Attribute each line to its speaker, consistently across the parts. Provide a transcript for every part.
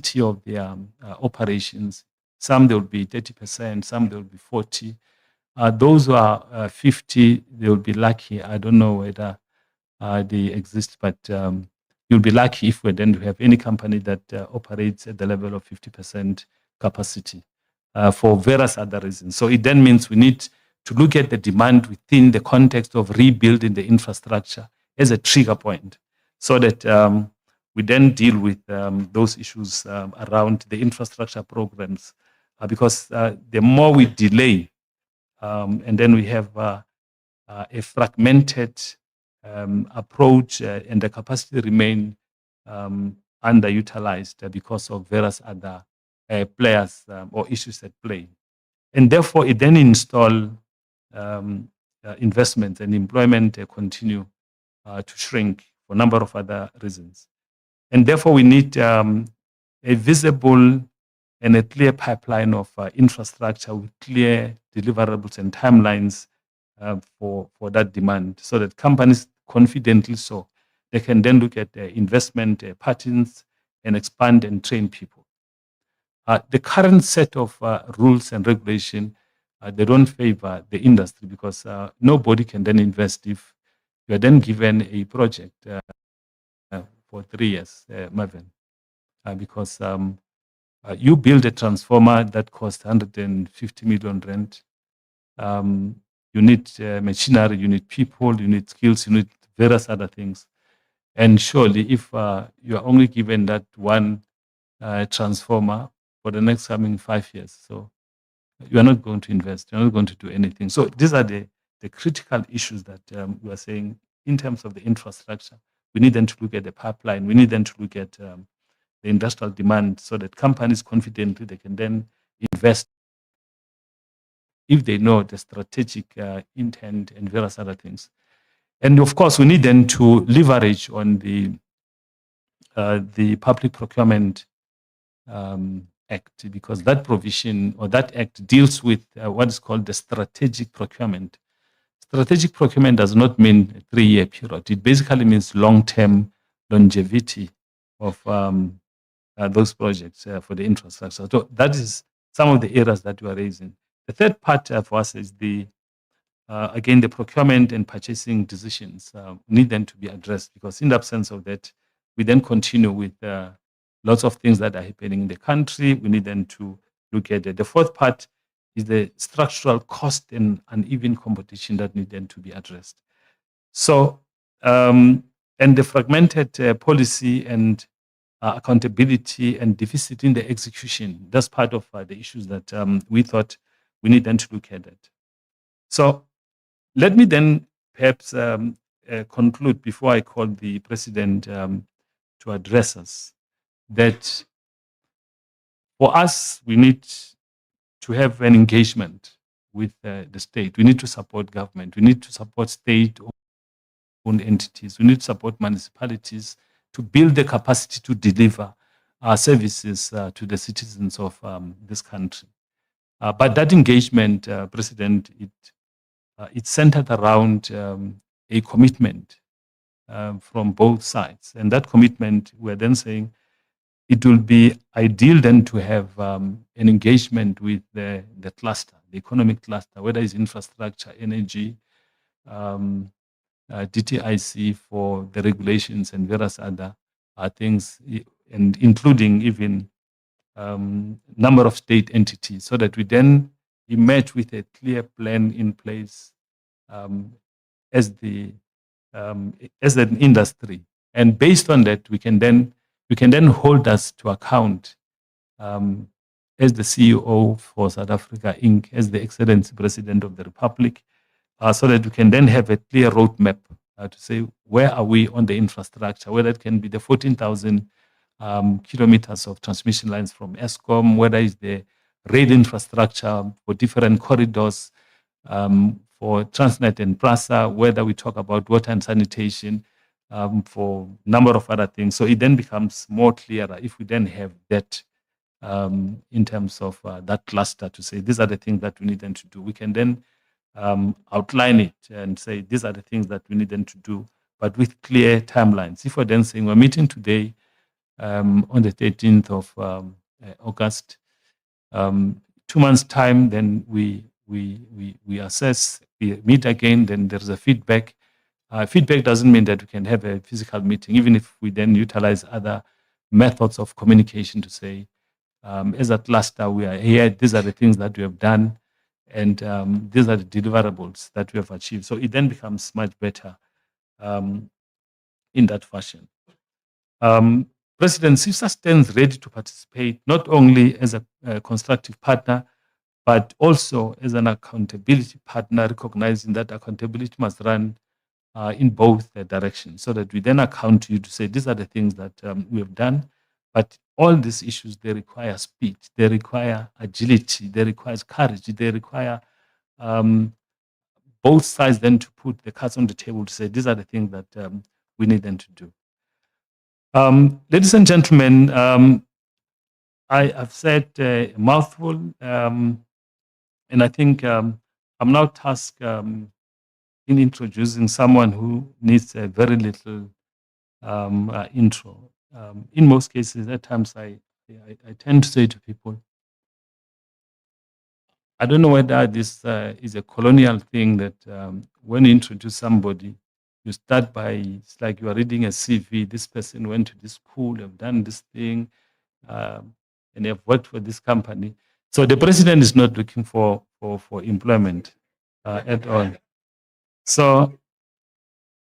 Speaker 1: capacity of their operations. Some there will be 30%, some there will be 40%. Those who are 50%, they will be lucky. I don't know whether they exist, but you'll be lucky if we then have any company that operates at the level of 50% capacity for various other reasons. So it then means we need to look at the demand within the context of rebuilding the infrastructure as a trigger point, so that we then deal with those issues around the infrastructure programs. Because the more we delay, and then we have a fragmented approach, and the capacity remain underutilized because of various other players or issues at play. And therefore, it then install investments, and employment continue to shrink for a number of other reasons. And therefore, we need a visible and a clear pipeline of infrastructure with clear deliverables and timelines for that demand, so that companies confidently they can then look at their investment patterns and expand and train people. The current set of rules and regulation, they don't favor the industry, because nobody can then invest if you are then given a project for 3 years, Marvin, because you build a transformer that costs 150 million rand. You need machinery, you need people, you need skills, you need various other things. And surely, if you are only given that one transformer for the next coming 5 years, so you are not going to invest, you're not going to do anything. So these are the critical issues that we are saying in terms of the infrastructure. We need them to look at the pipeline. We need them to look at the industrial demand, so that companies confidently they can then invest if they know the strategic intent and various other things. And of course, we need them to leverage on the Public Procurement Act, because that provision or that act deals with what is called the strategic procurement. Strategic procurement does not mean a 3-year period. It basically means long-term longevity of those projects for the infrastructure. So that is some of the areas that we are raising. The third part for us is again, the procurement and purchasing decisions need them to be addressed, because in the absence of that, we then continue with lots of things that are happening in the country. We need them to look at it. The fourth part is the structural cost and uneven competition that need them to be addressed. So, and the fragmented policy and accountability and deficit in the execution, that's part of the issues that we thought we need then to look at it. So let me then perhaps conclude before I call the President to address us, that for us, we need to have an engagement with the state. We need to support government. We need to support state-owned entities. We need to support municipalities to build the capacity to deliver services to the citizens of this country. But that engagement, President, it's centered around a commitment from both sides. And that commitment, we're then saying, it will be ideal then to have an engagement with the cluster, the economic cluster, whether it's infrastructure, energy, DTIC for the regulations and various other things, and including even number of state entities, so that we then emerge with a clear plan in place as an industry. And based on that, we can then hold us to account as the CEO for South Africa Inc., as the Excellency President of the Republic, so that we can then have a clear roadmap to say, where are we on the infrastructure, whether it can be the 14,000 kilometers of transmission lines from Eskom, whether it's the rail infrastructure for different corridors for Transnet and PRASA, whether we talk about water and sanitation, for a number of other things. So it then becomes more clearer if we then have that in terms of that cluster to say, these are the things that we need them to do. We can then outline it and say, these are the things that we need them to do, but with clear timelines. If we're then saying we're meeting today, on the 13th of August. 2 months' time, then we assess, we meet again, then there's a feedback. Feedback doesn't mean that we can have a physical meeting, even if we then utilize other methods of communication to say, as a cluster, we are here, these are the things that we have done, and these are the deliverables that we have achieved. So it then becomes much better in that fashion. President SEIFSA stands ready to participate not only as a constructive partner, but also as an accountability partner, recognizing that accountability must run in both directions, so that we then account to you to say, these are the things that we have done, but all these issues, they require speed, they require agility, they require courage, they require both sides then to put the cards on the table to say, these are the things that we need them to do. Ladies and gentlemen, I have said a mouthful, and I think I'm now tasked in introducing someone who needs a very little intro. In most cases, at times, I tend to say to people, I don't know whether this is a colonial thing that when you introduce somebody, you start by, it's like you are reading a CV. This person went to this school, have done this thing, and they have worked for this company. So the president is not looking for employment at all. So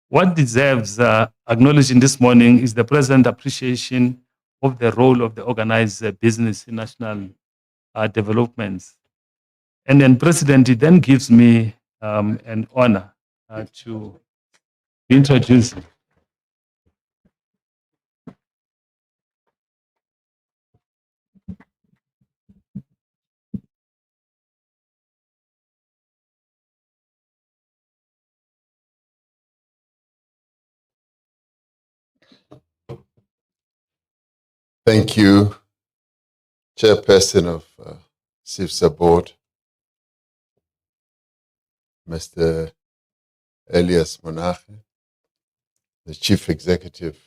Speaker 1: what deserves acknowledging this morning is the present appreciation of the role of the organized business in national developments. And then President, it then gives me an honor to introduce.
Speaker 2: Thank you, Chairperson of SEIFSA Board, Mr. Elias Monache, the Chief Executive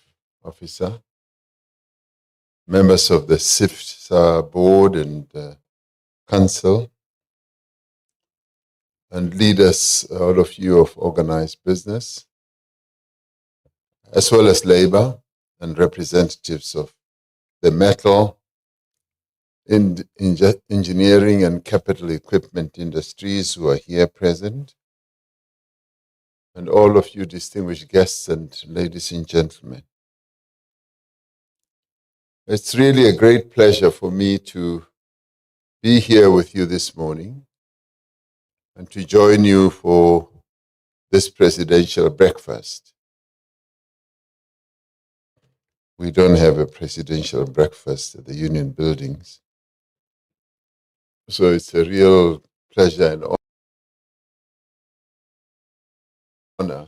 Speaker 2: Officer, members of the SEIFSA Board and Council, and leaders, all of you of organized business, as well as labor and representatives of the metal, engineering and capital equipment industries who are here present, and all of you distinguished guests and ladies and gentlemen. It's really a great pleasure for me to be here with you this morning and to join you for this presidential breakfast. We don't have a presidential breakfast at the Union Buildings, so it's a real pleasure and honor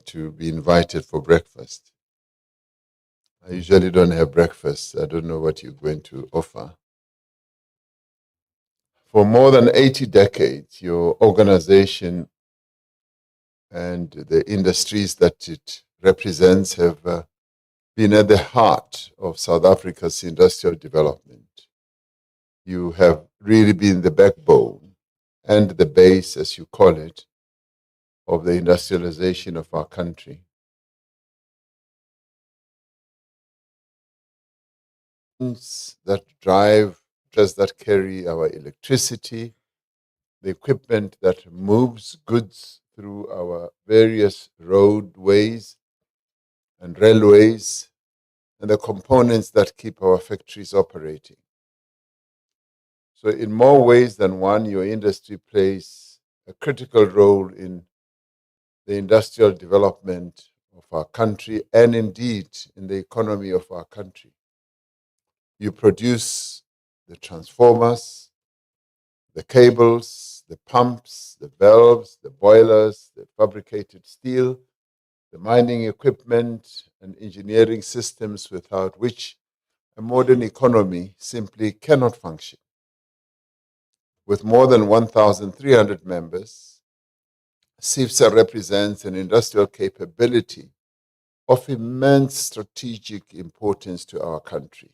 Speaker 2: to be invited for breakfast. I usually don't have breakfast. I don't know what you're going to offer. For more than 80 decades, your organization and the industries that it represents have been at the heart of South Africa's industrial development. You have really been the backbone and the base, as you call it, of the industrialization of our country. That drive, just that carry our electricity, the equipment that moves goods through our various roadways and railways, and the components that keep our factories operating. So in more ways than one, your industry plays a critical role in the industrial development of our country and indeed in the economy of our country. You produce the transformers, the cables, the pumps, the valves, the boilers, the fabricated steel, the mining equipment and engineering systems without which a modern economy simply cannot function. With more than 1,300 members, SEIFSA represents an industrial capability of immense strategic importance to our country.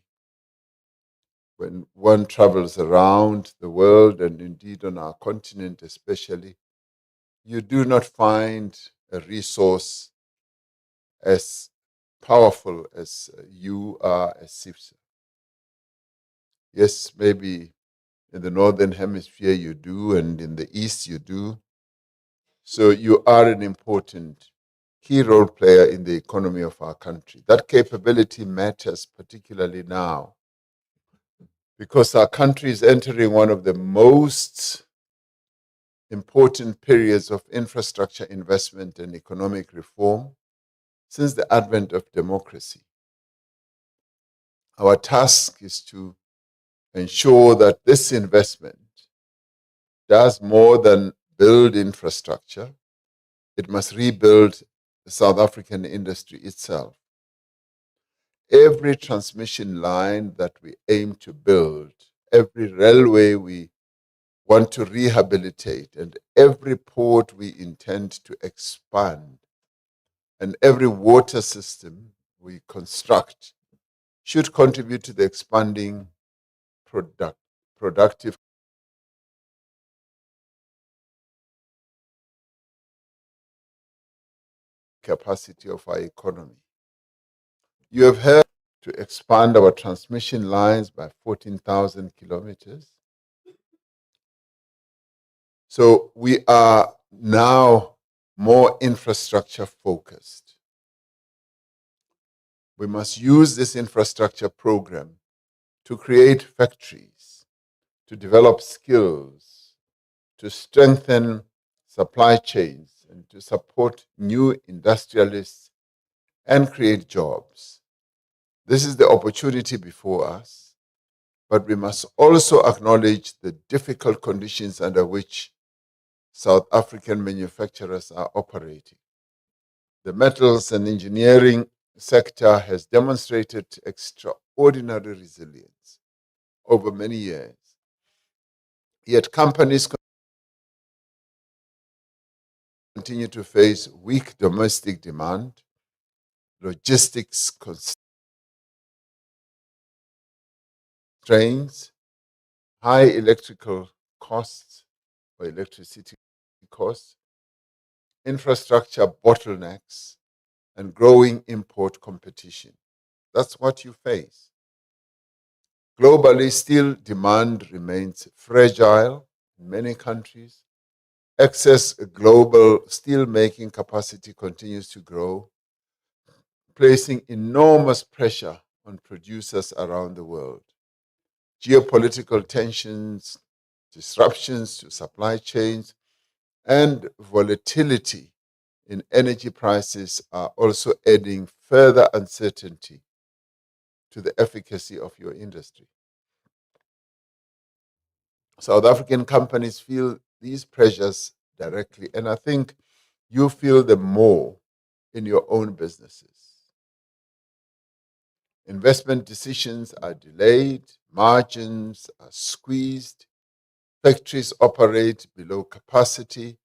Speaker 2: When one travels around the world, and indeed on our continent especially, you do not find a resource as powerful as you are as SEIFSA. Yes, maybe in the Northern Hemisphere you do, and in the East you do. So you are an important key role player in the economy of our country. That capability matters particularly now because our country is entering one of the most important periods of infrastructure investment and economic reform since the advent of democracy. Our task is to ensure that this investment does more than build infrastructure. It must rebuild the South African industry itself. Every transmission line that we aim to build, every railway we want to rehabilitate, and every port we intend to expand, and every water system we construct should contribute to the expanding productive capacity of our economy. You have heard to expand our transmission lines by 14,000 kilometers. So we are now more infrastructure focused. We must use this infrastructure program to create factories, to develop skills, to strengthen supply chains, and to support new industrialists and create jobs. This is the opportunity before us, but we must also acknowledge the difficult conditions under which South African manufacturers are operating. The metals and engineering sector has demonstrated extraordinary resilience over many years. Yet companies continue to face weak domestic demand, logistics constraints, high electrical costs or electricity costs, infrastructure bottlenecks, and growing import competition. That's what you face. Globally, steel demand remains fragile in many countries. Excess global steel making capacity continues to grow, placing enormous pressure on producers around the world. Geopolitical tensions, disruptions to supply chains, and volatility in energy prices are also adding further uncertainty to the efficacy of your industry. South African companies feel these pressures directly, and I think you feel them more in your own businesses. Investment decisions are delayed, margins are squeezed, factories operate below capacity,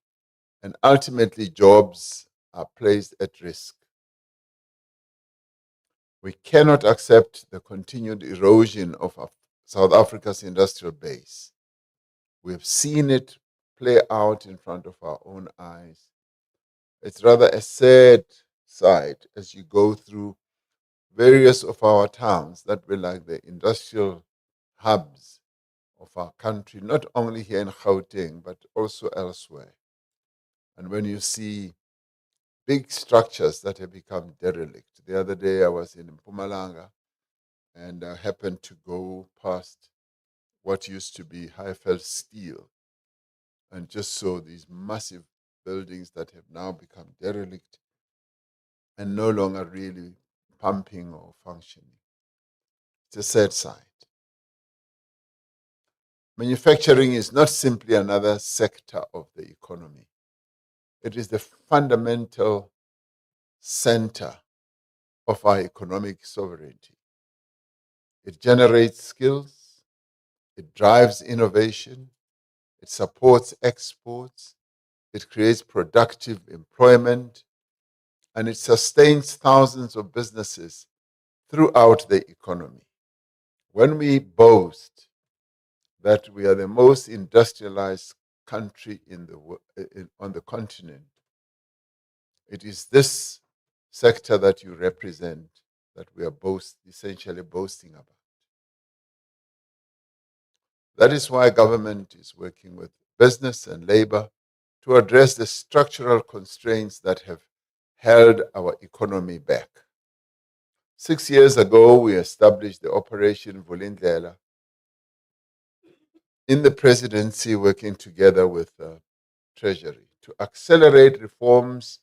Speaker 2: and ultimately jobs are placed at risk. We cannot accept the continued erosion of South Africa's industrial base. We have seen it play out in front of our own eyes. It's rather a sad sight as you go through various of our towns that were like the industrial hubs of our country, not only here in Gauteng, but also elsewhere. And when you see big structures that have become derelict. The other day I was in Mpumalanga and I happened to go past what used to be Highveld Steel and just saw these massive buildings that have now become derelict and no longer really pumping or functioning. It's a sad sight. Manufacturing is not simply another sector of the economy. It is the fundamental center of our economic sovereignty. It generates skills, it drives innovation, it supports exports, it creates productive employment, and it sustains thousands of businesses throughout the economy. When we boast that we are the most industrialized country on the continent, it is this sector that you represent that we are essentially boasting about. That is why government is working with business and labor to address the structural constraints that have held our economy back. 6 years ago, we established the Operation Vulindlela in the presidency, working together with Treasury to accelerate reforms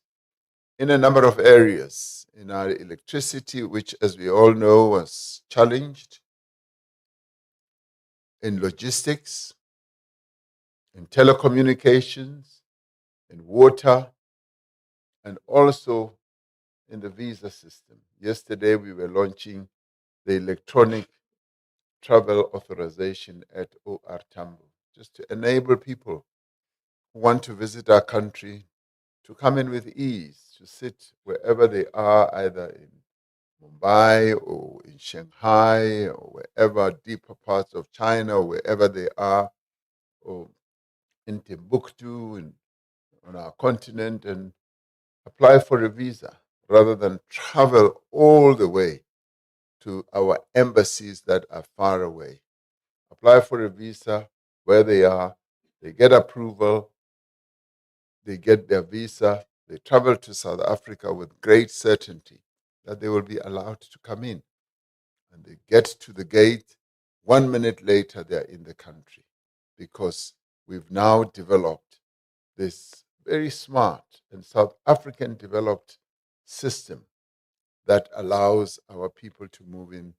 Speaker 2: in a number of areas. In our electricity, which, as we all know, was challenged, in logistics, in telecommunications, in water, and also in the visa system. Yesterday, we were launching the electronic travel authorization at OR Tambo, just to enable people who want to visit our country to come in with ease, to sit wherever they are, either in Mumbai or in Shanghai or wherever, deeper parts of China, or wherever they are, or in Timbuktu, on our continent, and apply for a visa rather than travel all the way to our embassies that are far away. Apply for a visa where they are, they get approval, they get their visa, they travel to South Africa with great certainty that they will be allowed to come in. And they get to the gate, 1 minute later, they're in the country, because we've now developed this very smart and South African developed system that allows our people to move in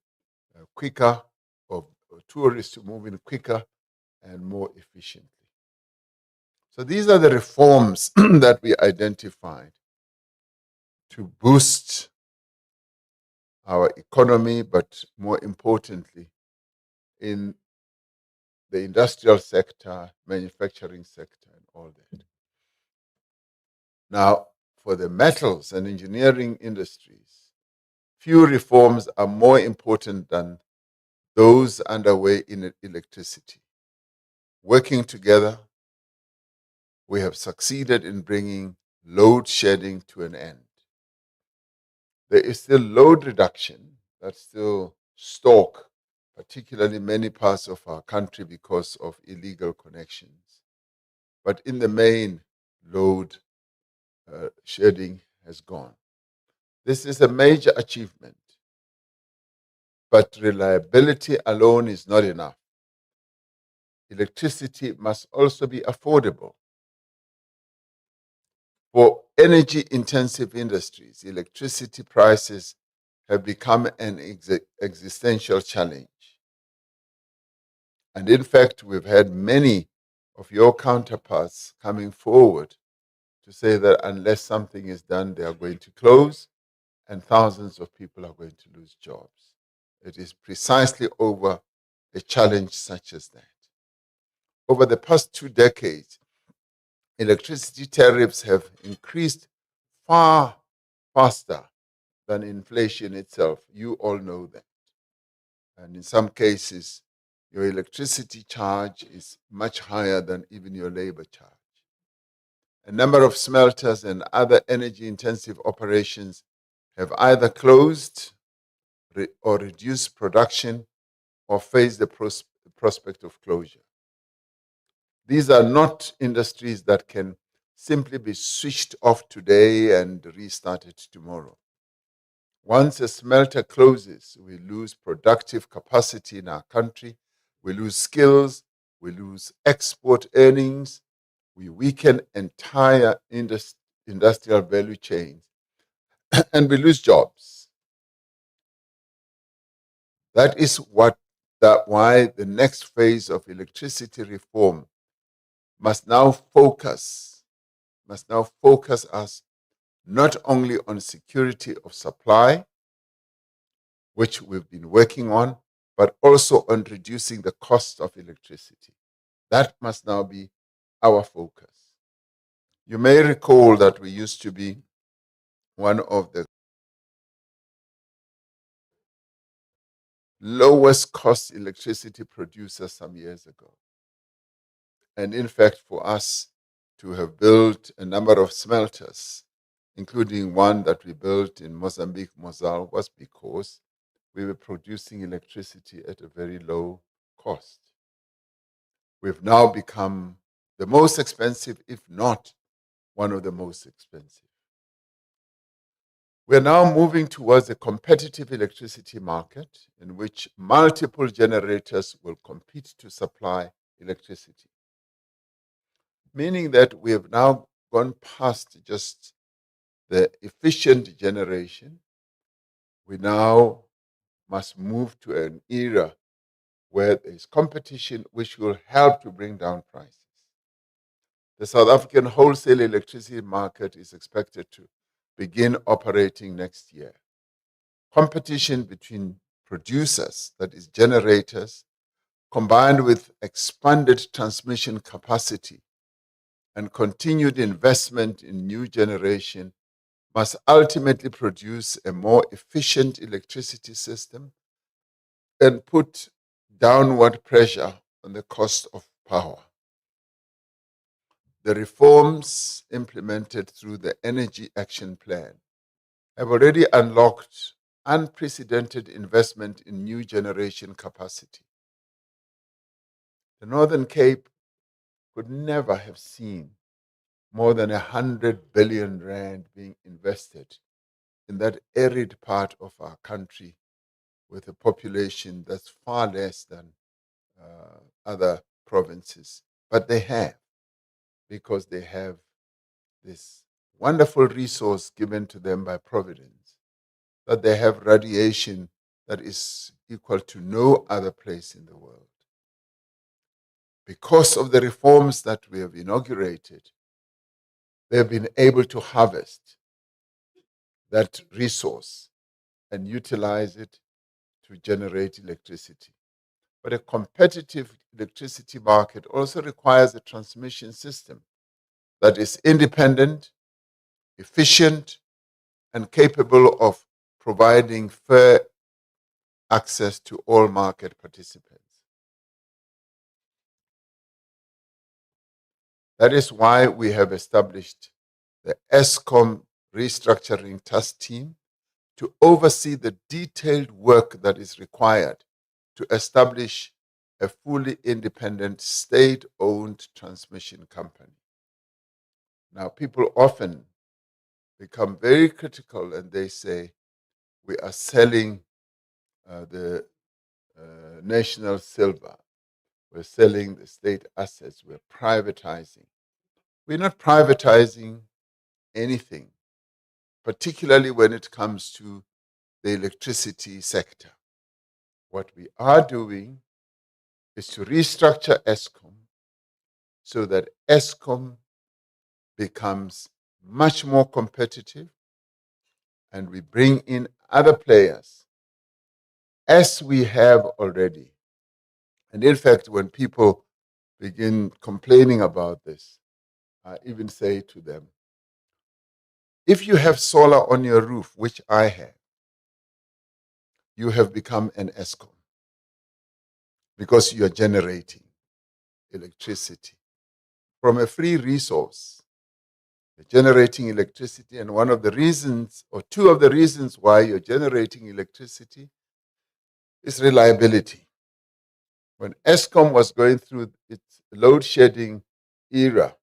Speaker 2: quicker, or tourists to move in quicker and more efficiently. So these are the reforms that we identified to boost our economy, but more importantly, in the industrial sector, manufacturing sector, and all that. Now, for the metals and engineering industries, few reforms are more important than those underway in electricity. Working together, we have succeeded in bringing load shedding to an end. There is still load reduction that still stalk, particularly many parts of our country, because of illegal connections. But in the main, load shedding has gone. This is a major achievement, but reliability alone is not enough. Electricity must also be affordable. For energy-intensive industries, electricity prices have become an existential challenge. And in fact, we've had many of your counterparts coming forward to say that unless something is done, they are going to close and thousands of people are going to lose jobs. It is precisely over a challenge such as that. Over the past 2 decades, electricity tariffs have increased far faster than inflation itself. You all know that. And in some cases, your electricity charge is much higher than even your labor charge. A number of smelters and other energy-intensive operations have either closed or reduced production or face the prospect of closure. These are not industries that can simply be switched off today and restarted tomorrow. Once a smelter closes, we lose productive capacity in our country, we lose skills, we lose export earnings, we weaken entire industrial value chains, and we lose jobs. That is why the next phase of electricity reform must now focus us not only on security of supply, which we've been working on, but also on reducing the cost of electricity. That must now be our focus. You may recall that we used to be one of the lowest cost electricity producers some years ago. And in fact, for us to have built a number of smelters, including one that we built in Mozambique, Mozal, was because we were producing electricity at a very low cost. We've now become the most expensive, if not one of the most expensive. We're now moving towards a competitive electricity market in which multiple generators will compete to supply electricity, meaning that we have now gone past just the efficient generation. We now must move to an era where there is competition, which will help to bring down prices. The South African wholesale electricity market is expected to begin operating next year. Competition between producers, that is generators, combined with expanded transmission capacity and continued investment in new generation, must ultimately produce a more efficient electricity system and put downward pressure on the cost of power. The reforms implemented through the Energy Action Plan have already unlocked unprecedented investment in new generation capacity. The Northern Cape could never have seen more than 100 billion rand being invested in that arid part of our country with a population that's far less than other provinces. But they have, because they have this wonderful resource given to them by Providence, that they have radiation that is equal to no other place in the world. Because of the reforms that we have inaugurated, they have been able to harvest that resource and utilize it to generate electricity. But a competitive electricity market also requires a transmission system that is independent, efficient, and capable of providing fair access to all market participants. That is why we have established the ESCOM restructuring task team to oversee the detailed work that is required to establish a fully independent state-owned transmission company. Now, people often become very critical and they say, we are selling the national silver, we're selling the state assets, we're privatizing. We're not privatizing anything, particularly when it comes to the electricity sector. What we are doing is to restructure ESCOM so that ESCOM becomes much more competitive and we bring in other players, as we have already. And in fact, when people begin complaining about this, I even say to them, if you have solar on your roof, which I have, you have become an ESCOM because you are generating electricity from a free resource. You're generating electricity, and one of the reasons, or two of the reasons why you're generating electricity is reliability. When ESCOM was going through its load shedding era,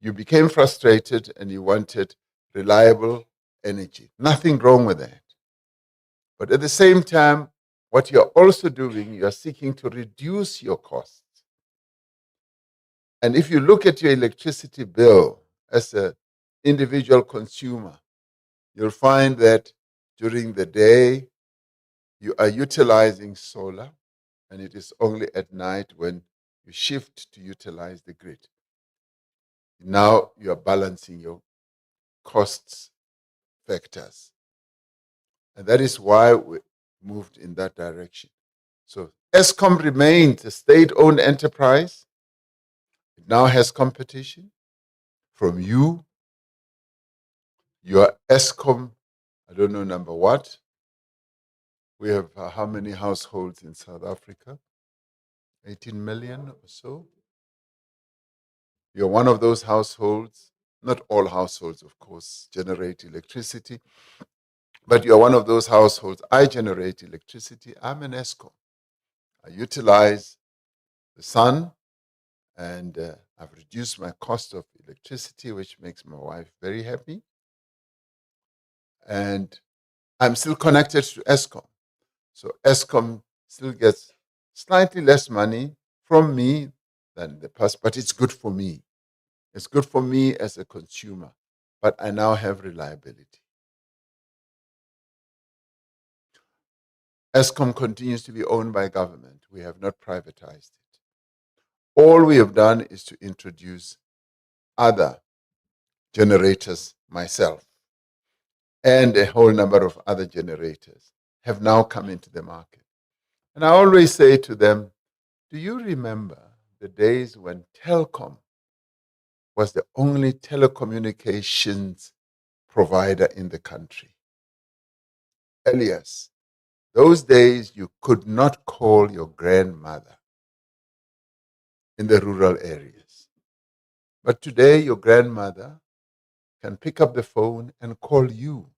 Speaker 2: you became frustrated and you wanted reliable energy. Nothing wrong with that. But at the same time, what you're also doing, you're seeking to reduce your costs. And if you look at your electricity bill as an individual consumer, you'll find that during the day, you are utilizing solar, and it is only at night when you shift to utilize the grid. Now you are balancing your costs factors. And that is why we moved in that direction. So ESCOM remains a state-owned enterprise. It now has competition from you, Your ESCOM, I don't know number what. We have how many households in South Africa? 18 million or so. You're one of those households. Not all households, of course, generate electricity, but you're one of those households. I generate electricity. I'm an ESCOM. I utilize the sun, and I've reduced my cost of electricity, which makes my wife very happy. And I'm still connected to ESCOM. So ESCOM still gets slightly less money from me than the past, but it's good for me. It's good for me as a consumer, but I now have reliability. ESCOM continues to be owned by government. We have not privatized it. All we have done is to introduce other generators, myself, and a whole number of other generators have now come into the market. And I always say to them, do you remember the days when Telkom was the only telecommunications provider in the country? Elias, those days you could not call your grandmother in the rural areas. But today your grandmother can pick up the phone and call you.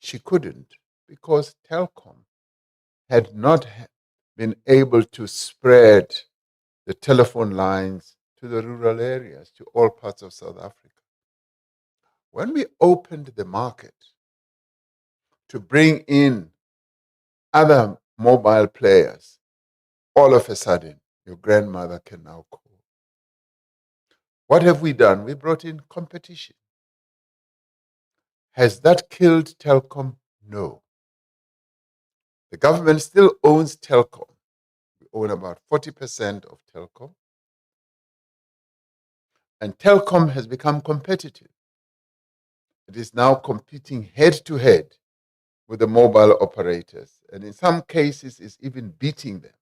Speaker 2: She couldn't because Telkom had not been able to spread the telephone lines to the rural areas, to all parts of South Africa. When we opened the market to bring in other mobile players, all of a sudden, your grandmother can now call. What have we done? We brought in competition. Has that killed Telkom? No. The government still owns Telkom. We own about 40% of Telkom. And Telkom has become competitive. It is now competing head to head with the mobile operators. And in some cases, is even beating them.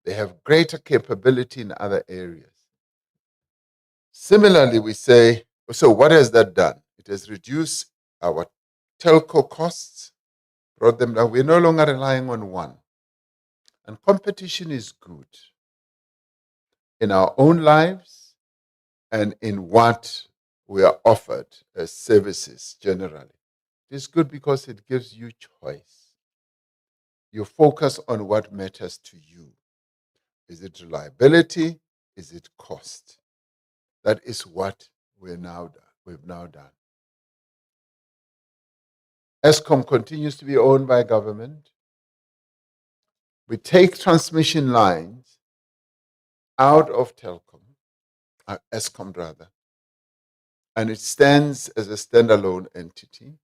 Speaker 2: They have greater capability in other areas. Similarly, we say, so what has that done? It has reduced our telco costs, brought them down. We're no longer relying on one. And competition is good in our own lives and in what we are offered as services generally. It is good because it gives you choice. You focus on what matters to you. Is it reliability? Is it cost? That is what we've now done. ESCOM continues to be owned by government. We take transmission lines out of ESCOM rather, and it stands as a standalone entity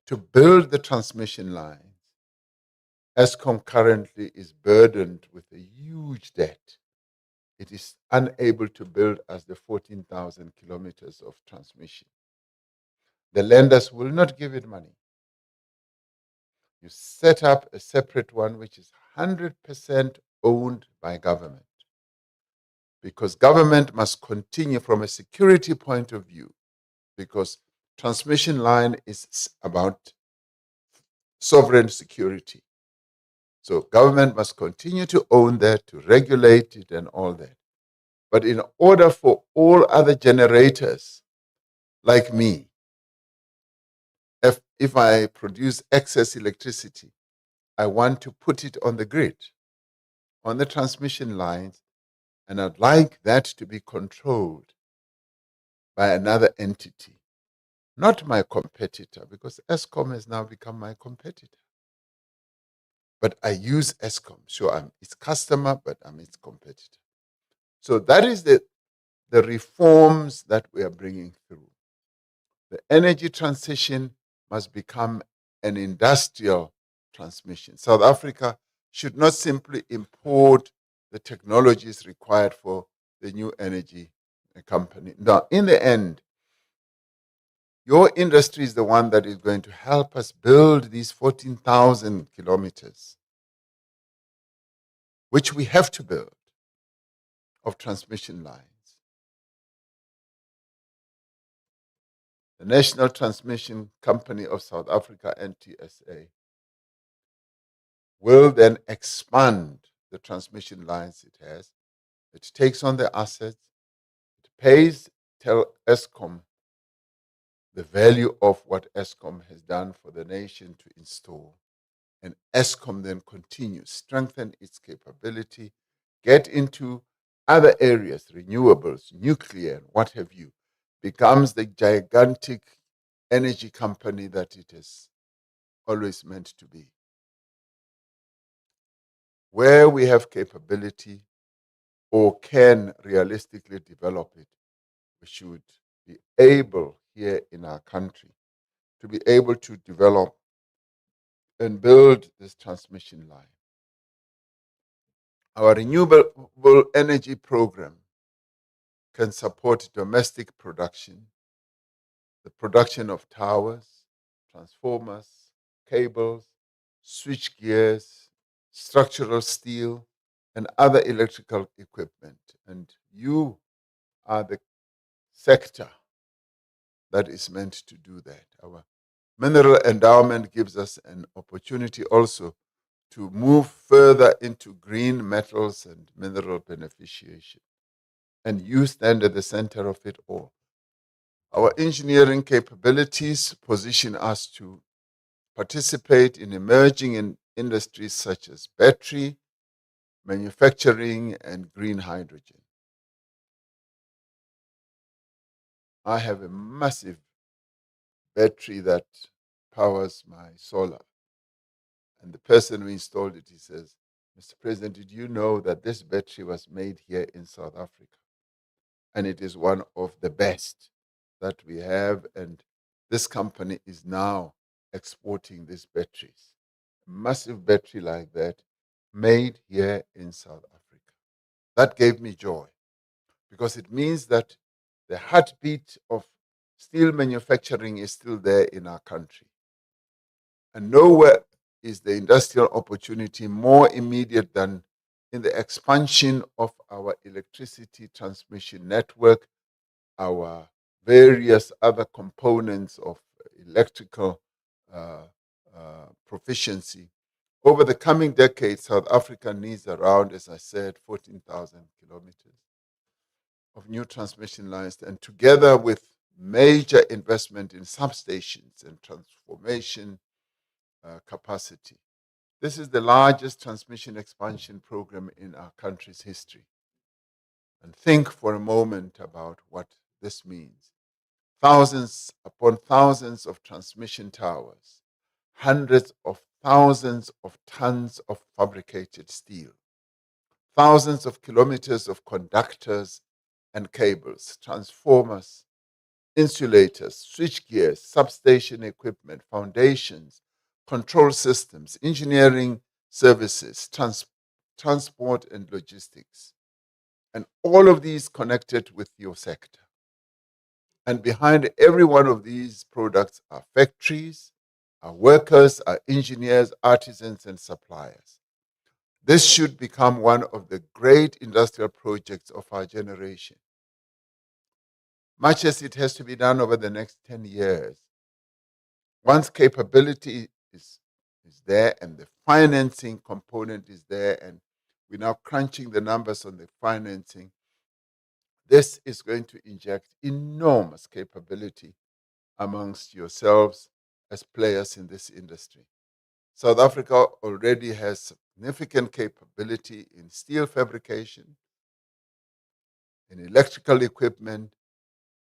Speaker 2: to build the transmission lines. ESCOM currently is burdened with a huge debt. It is unable to build as the 14,000 kilometers of transmission. The lenders will not give it money. You set up a separate one which is 100% owned by government, because government must continue from a security point of view, because transmission line is about sovereign security. So government must continue to own that, to regulate it and all that. But in order for all other generators like me, if I produce excess electricity, I want to put it on the grid, on the transmission lines, and I'd like that to be controlled by another entity, not my competitor, because ESCOM has now become my competitor. But I use ESCOM. Sure, I'm its customer, but I'm its competitor. So that is the reforms that we are bringing through. The energy transition must become an industrial transmission. South Africa should not simply import the technologies required for the new energy company. Now, in the end, your industry is the one that is going to help us build these 14,000 kilometers, which we have to build, of transmission lines. the National Transmission Company of South Africa, NTSA, will then expand the transmission lines it has. It takes on the assets, it pays Eskom the value of what Eskom has done for the nation to install. And Eskom then continues, strengthen its capability, get into other areas, renewables, nuclear, what have you, becomes the gigantic energy company that it is always meant to be. Where we have capability or can realistically develop it, we should be able here in our country to be able to develop and build this transmission line. Our renewable energy program can support domestic production, the production of towers, transformers, cables, switch gears, structural steel, and other electrical equipment. And you are the sector that is meant to do that. Our mineral endowment gives us an opportunity also to move further into green metals and mineral beneficiation. And you stand at the center of it all. Our engineering capabilities position us to participate in emerging industries such as battery, manufacturing, and green hydrogen. I have a massive battery that powers my solar. And the person who installed it, he says, Mr. President, did you know that this battery was made here in South Africa? And it is one of the best that we have. And this company is now exporting these batteries. A massive battery like that made here in South Africa. That gave me joy because it means that the heartbeat of steel manufacturing is still there in our country. And nowhere is the industrial opportunity more immediate than in the expansion of our electricity transmission network, our various other components of electrical proficiency. Over the coming decades, South Africa needs around, as I said, 14,000 kilometers of new transmission lines, and together with major investment in substations and transformation capacity. This is the largest transmission expansion program in our country's history. And think for a moment about what this means. Thousands upon thousands of transmission towers, hundreds of thousands of tons of fabricated steel, thousands of kilometers of conductors and cables, transformers, insulators, switch gears, substation equipment, foundations, control systems, engineering services, transport and logistics. And all of these connected with your sector. And behind every one of these products are factories, are workers, are engineers, artisans, and suppliers. This should become one of the great industrial projects of our generation. Much as it has to be done over the next 10 years, once capability is there and the financing component is there, and we're now crunching the numbers on the financing, this is going to inject enormous capability amongst yourselves as players in this industry. South Africa already has significant capability in steel fabrication, in electrical equipment,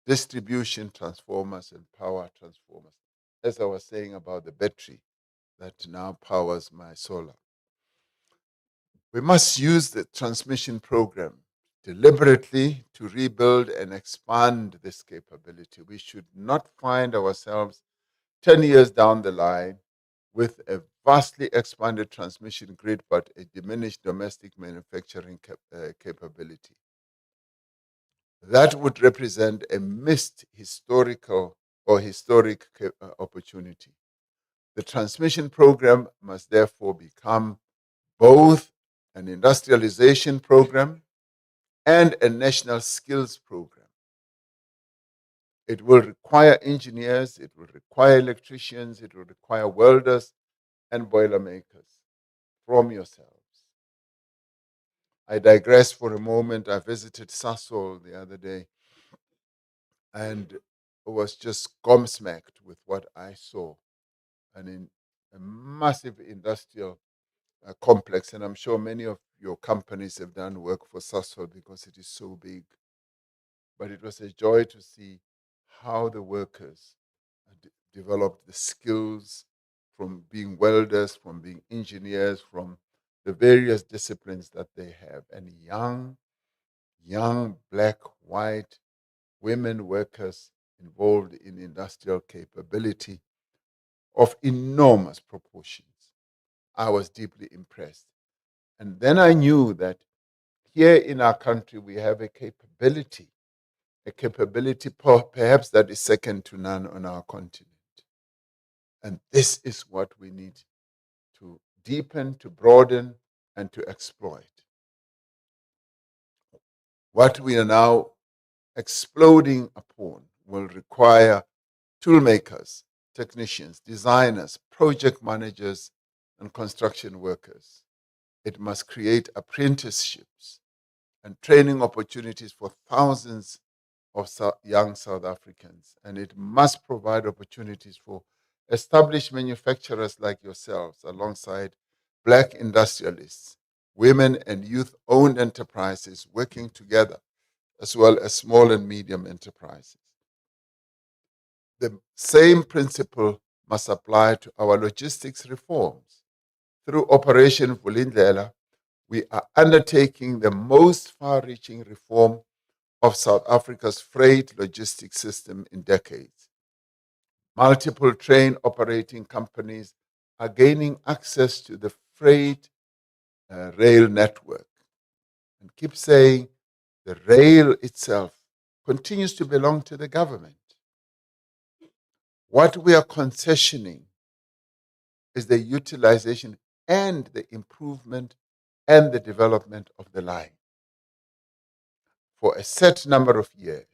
Speaker 2: distribution transformers, and power transformers. As I was saying about the battery that now powers my solar. We must use the transmission program deliberately to rebuild and expand this capability. We should not find ourselves 10 years down the line with a vastly expanded transmission grid but a diminished domestic manufacturing capability. That would represent a missed historic opportunity. The transmission program must therefore become both an industrialization program and a national skills program. It will require engineers, it will require electricians, it will require welders and boilermakers from yourselves. I digress for a moment. I visited Sasol the other day and was just gobsmacked with what I saw. A massive industrial complex, and I'm sure many of your companies have done work for Sasol because it is so big. But it was a joy to see how the workers developed the skills from being welders, from being engineers, from the various disciplines that they have. And young, black, white, women workers involved in industrial capability of enormous proportions. I was deeply impressed. And then I knew that here in our country we have a capability perhaps that is second to none on our continent. And this is what we need to deepen, to broaden, and to exploit. What we are now exploding upon will require toolmakers, technicians, designers, project managers, and construction workers. It must create apprenticeships and training opportunities for thousands of young South Africans. And it must provide opportunities for established manufacturers like yourselves, alongside black industrialists, women and youth-owned enterprises working together, as well as small and medium enterprises. The same principle must apply to our logistics reforms. Through Operation Vulindlela, we are undertaking the most far-reaching reform of South Africa's freight logistics system in decades. Multiple train operating companies are gaining access to the freight rail network. And keep saying the rail itself continues to belong to the government. What we are concessioning is the utilization and the improvement and the development of the line. For a set number of years,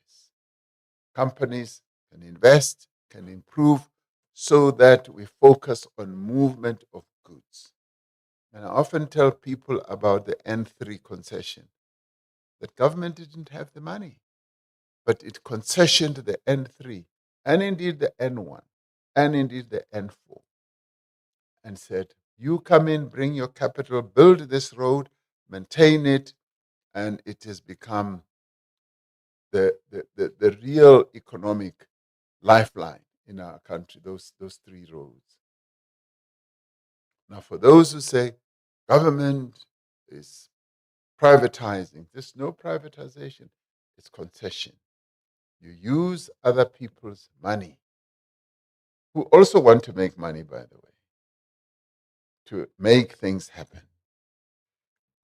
Speaker 2: companies can invest, can improve, so that we focus on movement of goods. And I often tell people about the N3 concession, that government didn't have the money, but it concessioned the N3, and indeed the N1, and indeed the N4, and said, you come in, bring your capital, build this road, maintain it, and it has become the real economic lifeline in our country, those three roads. Now, for those who say government is privatizing, there's no privatization, it's concession. You use other people's money, who also want to make money, by the way, to make things happen.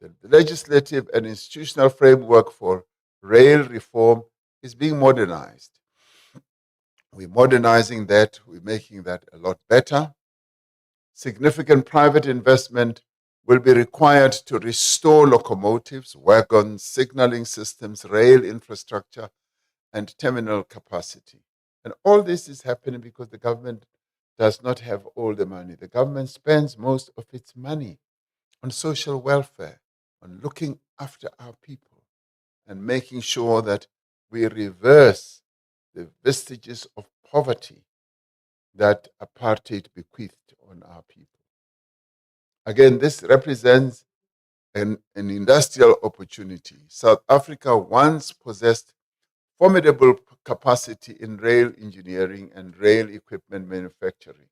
Speaker 2: The legislative and institutional framework for rail reform is being modernized. We're modernizing that, we're making that a lot better. Significant private investment will be required to restore locomotives, wagons, signaling systems, rail infrastructure, and terminal capacity. And all this is happening because the government does not have all the money. The government spends most of its money on social welfare, on looking after our people, and making sure that we reverse the vestiges of poverty that apartheid bequeathed on our people. Again, this represents an industrial opportunity. South Africa once possessed formidable capacity in rail engineering and rail equipment manufacturing.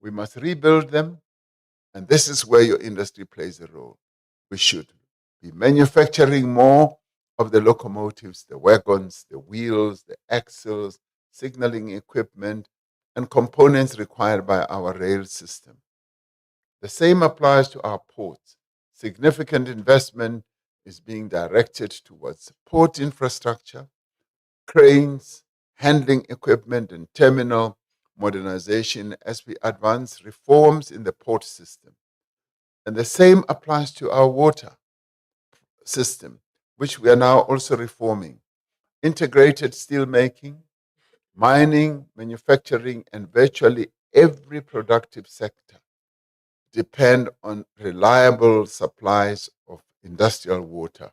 Speaker 2: We must rebuild them, and this is where your industry plays a role. We should be manufacturing more of the locomotives, the wagons, the wheels, the axles, signaling equipment, and components required by our rail system. The same applies to our ports. Significant investment is being directed towards port infrastructure, cranes, handling equipment, and terminal modernization as we advance reforms in the port system. And the same applies to our water system, which we are now also reforming. Integrated steelmaking, Mining, manufacturing, and virtually every productive sector depend on reliable supplies of industrial water.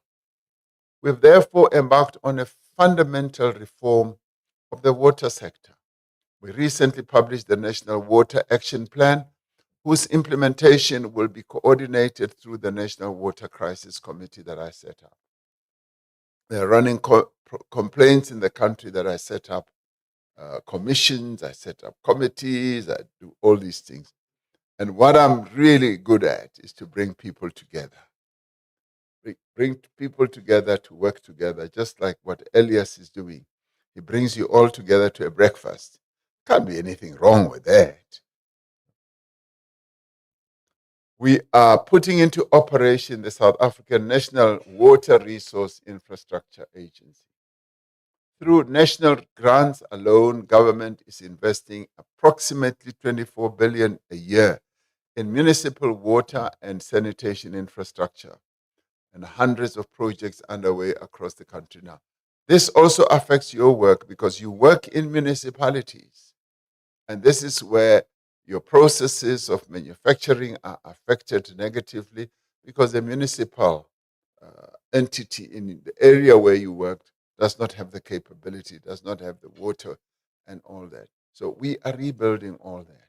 Speaker 2: We've therefore embarked on a fundamental reform of the water sector. We recently published the National Water Action Plan, whose implementation will be coordinated through the National Water Crisis Committee that I set up. There are running complaints in the country that I set up commissions, I set up committees, I do all these things. And what I'm really good at is to bring people together. Bring people together to work together, just like what Elias is doing. He brings you all together to a breakfast. Can't be anything wrong with that. We are putting into operation the South African National Water Resource Infrastructure Agency. Through national grants alone, government is investing approximately 24 billion a year in municipal water and sanitation infrastructure, and hundreds of projects underway across the country now. This also affects your work because you work in municipalities, and this is where your processes of manufacturing are affected negatively because the municipal entity in the area where you worked does not have the capability, does not have the water and all that. So we are rebuilding all that.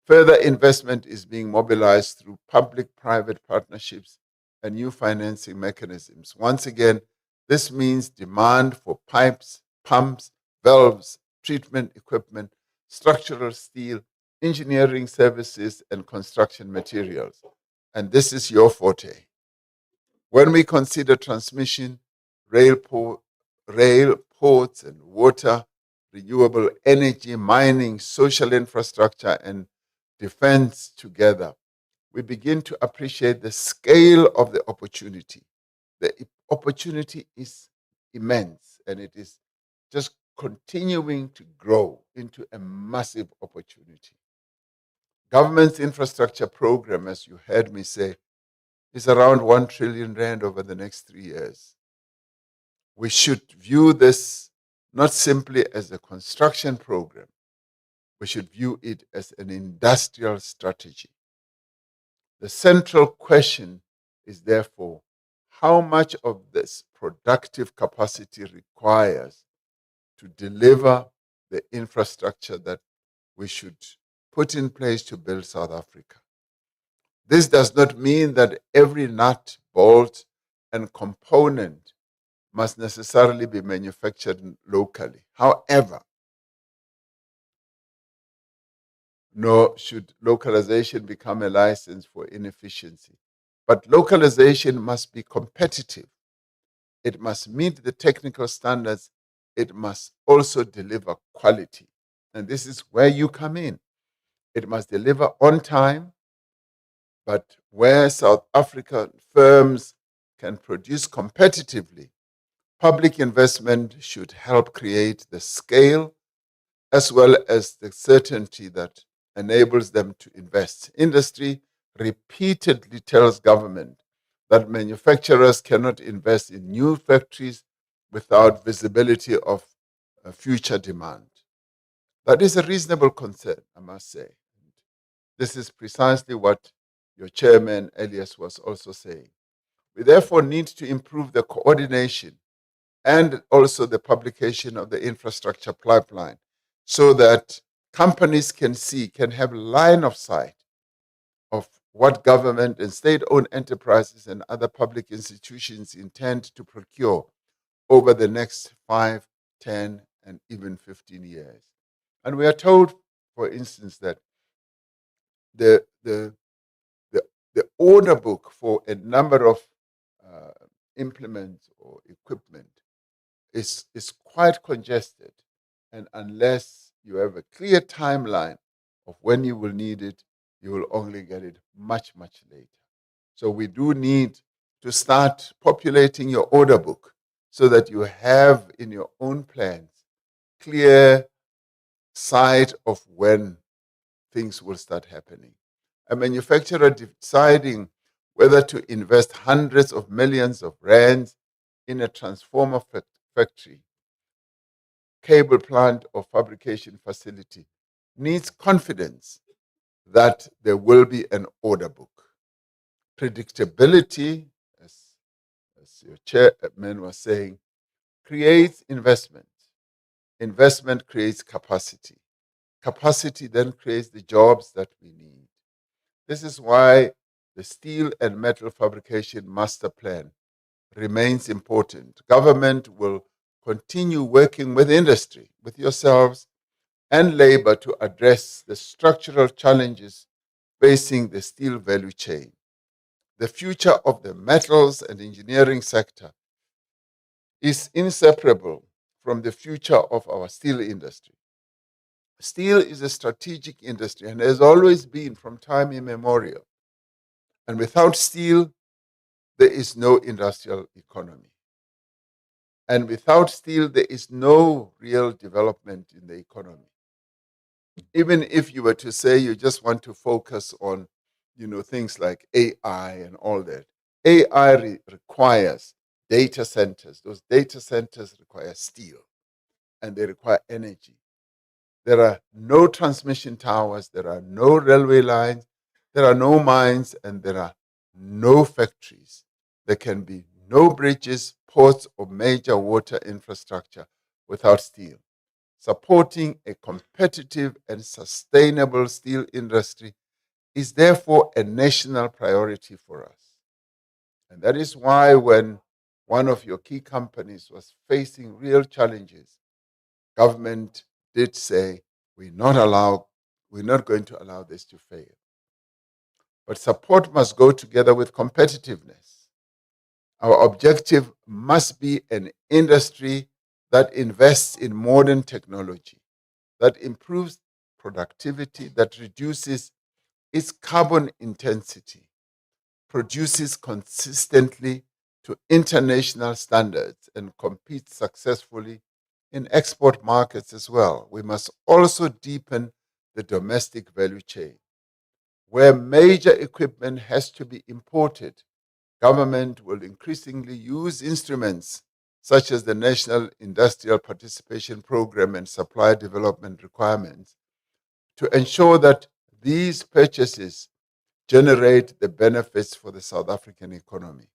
Speaker 2: Further investment is being mobilized through public-private partnerships and new financing mechanisms. Once again, this means demand for pipes, pumps, valves, treatment equipment, structural steel, engineering services, and construction materials. And this is your forte. When we consider transmission, rail, ports, and water, renewable energy, mining, social infrastructure, and defense together, we begin to appreciate the scale of the opportunity. The opportunity is immense, and it is just continuing to grow into a massive opportunity. Government's infrastructure program, as you heard me say, is around 1 trillion rand over the next 3 years. We should view this not simply as a construction program. We should view it as an industrial strategy. The central question is therefore, how much of this productive capacity requires to deliver the infrastructure that we should put in place to build South Africa? This does not mean that every nut, bolt, and component must necessarily be manufactured locally. However, nor should localization become a license for inefficiency. But localization must be competitive. It must meet the technical standards. It must also deliver quality. And this is where you come in. It must deliver on time, but where South African firms can produce competitively, public investment should help create the scale as well as the certainty that enables them to invest. Industry repeatedly tells government that manufacturers cannot invest in new factories without visibility of future demand. That is a reasonable concern, I must say. This is precisely what your chairman, Elias, was also saying. We therefore need to improve the coordination and also the publication of the infrastructure pipeline so that companies can have line of sight of what government and state-owned enterprises and other public institutions intend to procure over the next 5, 10, and even 15 years. And we are told, for instance, that the order book for a number of implements or equipment is quite congested. And unless you have a clear timeline of when you will need it, you will only get it much, much later. So we do need to start populating your order book so that you have in your own plans clear sight of when things will start happening. A manufacturer deciding whether to invest hundreds of millions of rands in a transformer factory cable plant or fabrication facility needs confidence that there will be an order book. Predictability, as your chairman was saying, creates investment. Investment creates capacity. Capacity then creates the jobs that we need. This is why the Steel and Metal Fabrication Master Plan remains important. Government will continue working with industry, with yourselves and labor to address the structural challenges facing the steel value chain. The future of the metals and engineering sector is inseparable from the future of our steel industry. Steel is a strategic industry and has always been from time immemorial. And without steel, there is no industrial economy. And without steel, there is no real development in the economy. Even if you were to say you just want to focus on, things like AI and all that, AI requires data centers. Those data centers require steel and they require energy. There are no transmission towers, there are no railway lines, there are no mines, and there are no factories. There can be no bridges, ports, or major water infrastructure without steel. Supporting a competitive and sustainable steel industry is therefore a national priority for us. And that is why when one of your key companies was facing real challenges, government did say, we're not going to allow this to fail. But support must go together with competitiveness. Our objective must be an industry that invests in modern technology, that improves productivity, that reduces its carbon intensity, produces consistently to international standards, and competes successfully in export markets as well. We must also deepen the domestic value chain. Where major equipment has to be imported, government will increasingly use instruments such as the National Industrial Participation Program and Supply Development Requirements to ensure that these purchases generate the benefits for the South African economy.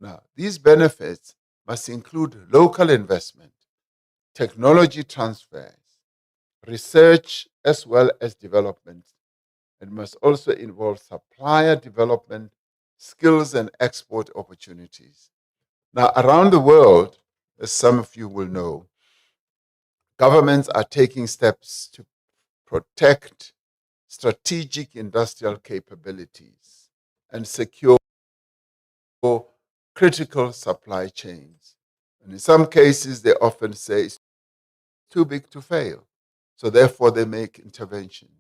Speaker 2: Now, these benefits must include local investment, technology transfers, research, as well as development. It must also involve supplier development, skills, and export opportunities. Now, around the world, as some of you will know, governments are taking steps to protect strategic industrial capabilities and secure critical supply chains. And in some cases, they often say it's too big to fail. So therefore, they make interventions.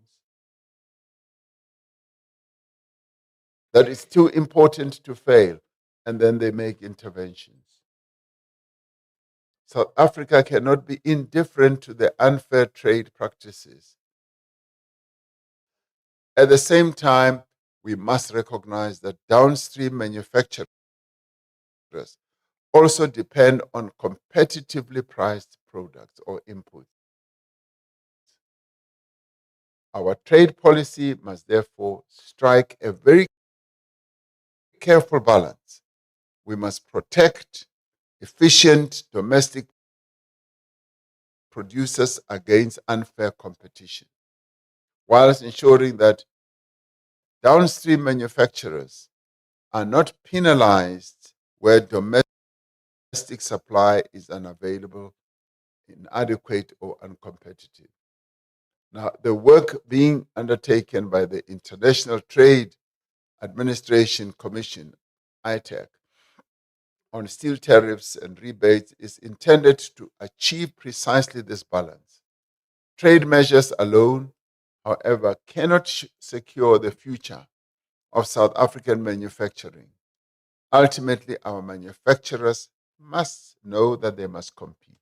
Speaker 2: That is too important to fail, and then they make interventions. South Africa cannot be indifferent to the unfair trade practices. At the same time, we must recognize that downstream manufacturers also depend on competitively priced products or inputs. Our trade policy must therefore strike a very careful balance. We must protect efficient domestic producers against unfair competition, whilst ensuring that downstream manufacturers are not penalized where domestic supply is unavailable, inadequate, or uncompetitive. Now, the work being undertaken by the International Trade Administration Commission, ITAC, on steel tariffs and rebates is intended to achieve precisely this balance. Trade measures alone, however, cannot secure the future of South African manufacturing. Ultimately, our manufacturers must know that they must compete.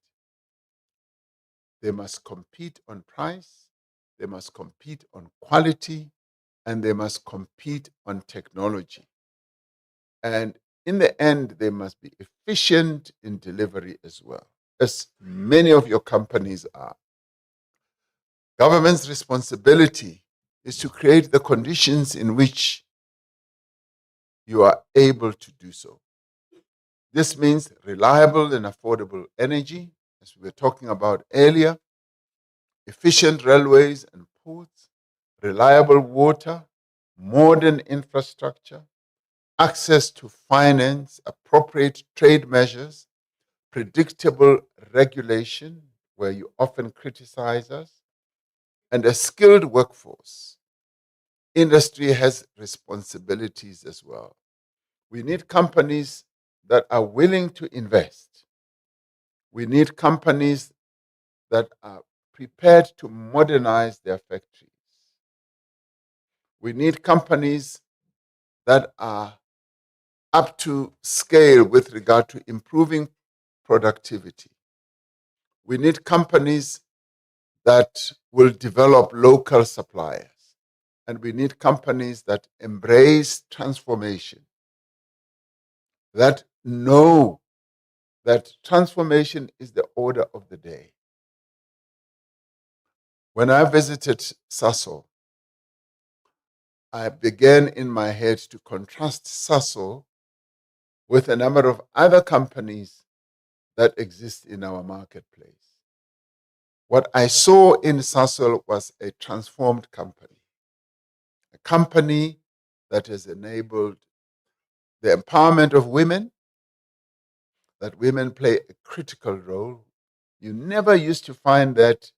Speaker 2: They must compete on price, they must compete on quality, and they must compete on technology. And in the end, they must be efficient in delivery as well. as many of your companies are. Government's responsibility is to create the conditions in which you are able to do so. This means reliable and affordable energy, as we were talking about earlier, efficient railways and ports, reliable water, modern infrastructure, access to finance, appropriate trade measures, predictable regulation, where you often criticize us, and a skilled workforce. Industry has responsibilities as well. We need companies that are willing to invest. We need companies that are prepared to modernize their factories. We need companies that are up to scale with regard to improving productivity. We need companies that will develop local suppliers. And we need companies that embrace transformation, that know that transformation is the order of the day. When I visited Sasol, I began in my head to contrast Sasol with a number of other companies that exist in our marketplace. What I saw in Sasol was a transformed company, a company that has enabled the empowerment of women, that women play a critical role. You never used to find that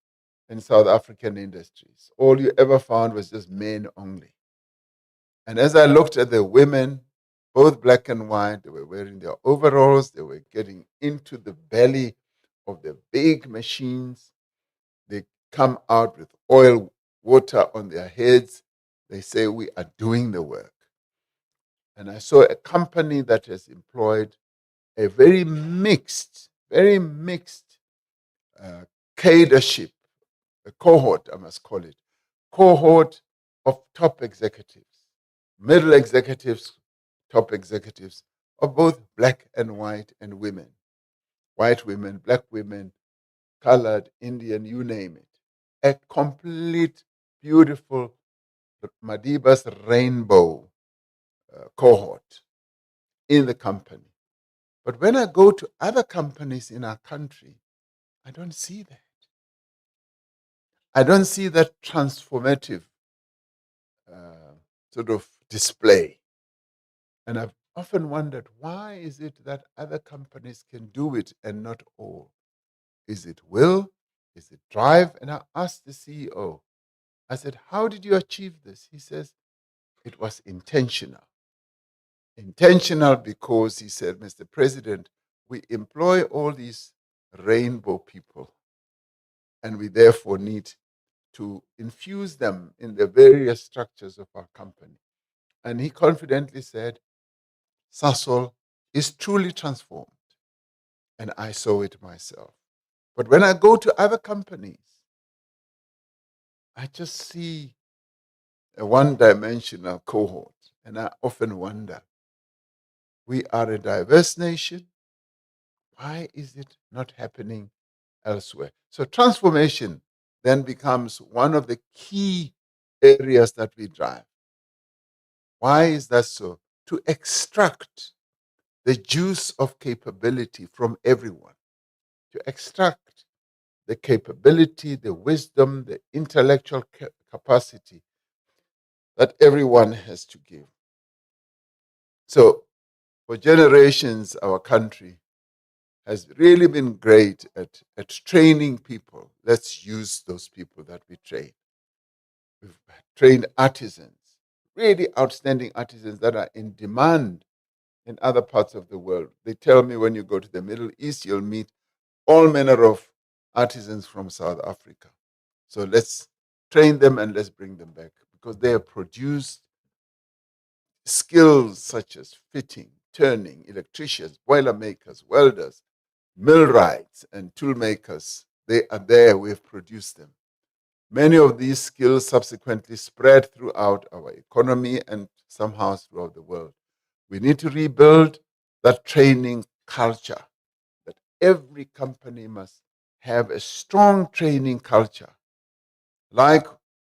Speaker 2: in South African industries. All you ever found was just men only. And as I looked at the women, both black and white, they were wearing their overalls, they were getting into the belly of the big machines. They come out with oil, water on their heads. They say, we are doing the work. And I saw a company that has employed a very mixed cadreship, a cohort, I must call it, cohort of top executives, middle executives, top executives of both black and white and women, white women, black women, colored, Indian, you name it. A complete, beautiful Madiba's rainbow cohort in the company. But when I go to other companies in our country, I don't see that. I don't see that transformative sort of display. And I've often wondered, why is it that other companies can do it and not all? Is it will? Is it drive? And I asked the CEO, I said, how did you achieve this? He says, it was intentional. Intentional because, he said, Mr. President, we employ all these rainbow people, and we therefore need to infuse them in the various structures of our company. And he confidently said, Sasol is truly transformed. And I saw it myself. But when I go to other companies, I just see a one-dimensional cohort. And I often wonder, we are a diverse nation. Why is it not happening elsewhere? So transformation then becomes one of the key areas that we drive. Why is that so? To extract the juice of capability from everyone, to extract the capability, the wisdom, the intellectual capacity that everyone has to give. So, for generations, our country has really been great at training people. Let's use those people that we train. We've trained artisans, really outstanding artisans that are in demand in other parts of the world. They tell me when you go to the Middle East, you'll meet all manner of artisans from South Africa. So let's train them and let's bring them back, because they have produced skills such as fitting, turning, electricians, boiler makers, welders, millwrights, and tool makers. They are there. We have produced them. Many of these skills subsequently spread throughout our economy and somehow throughout the world. We need to rebuild that training culture, that every company must have a strong training culture. Like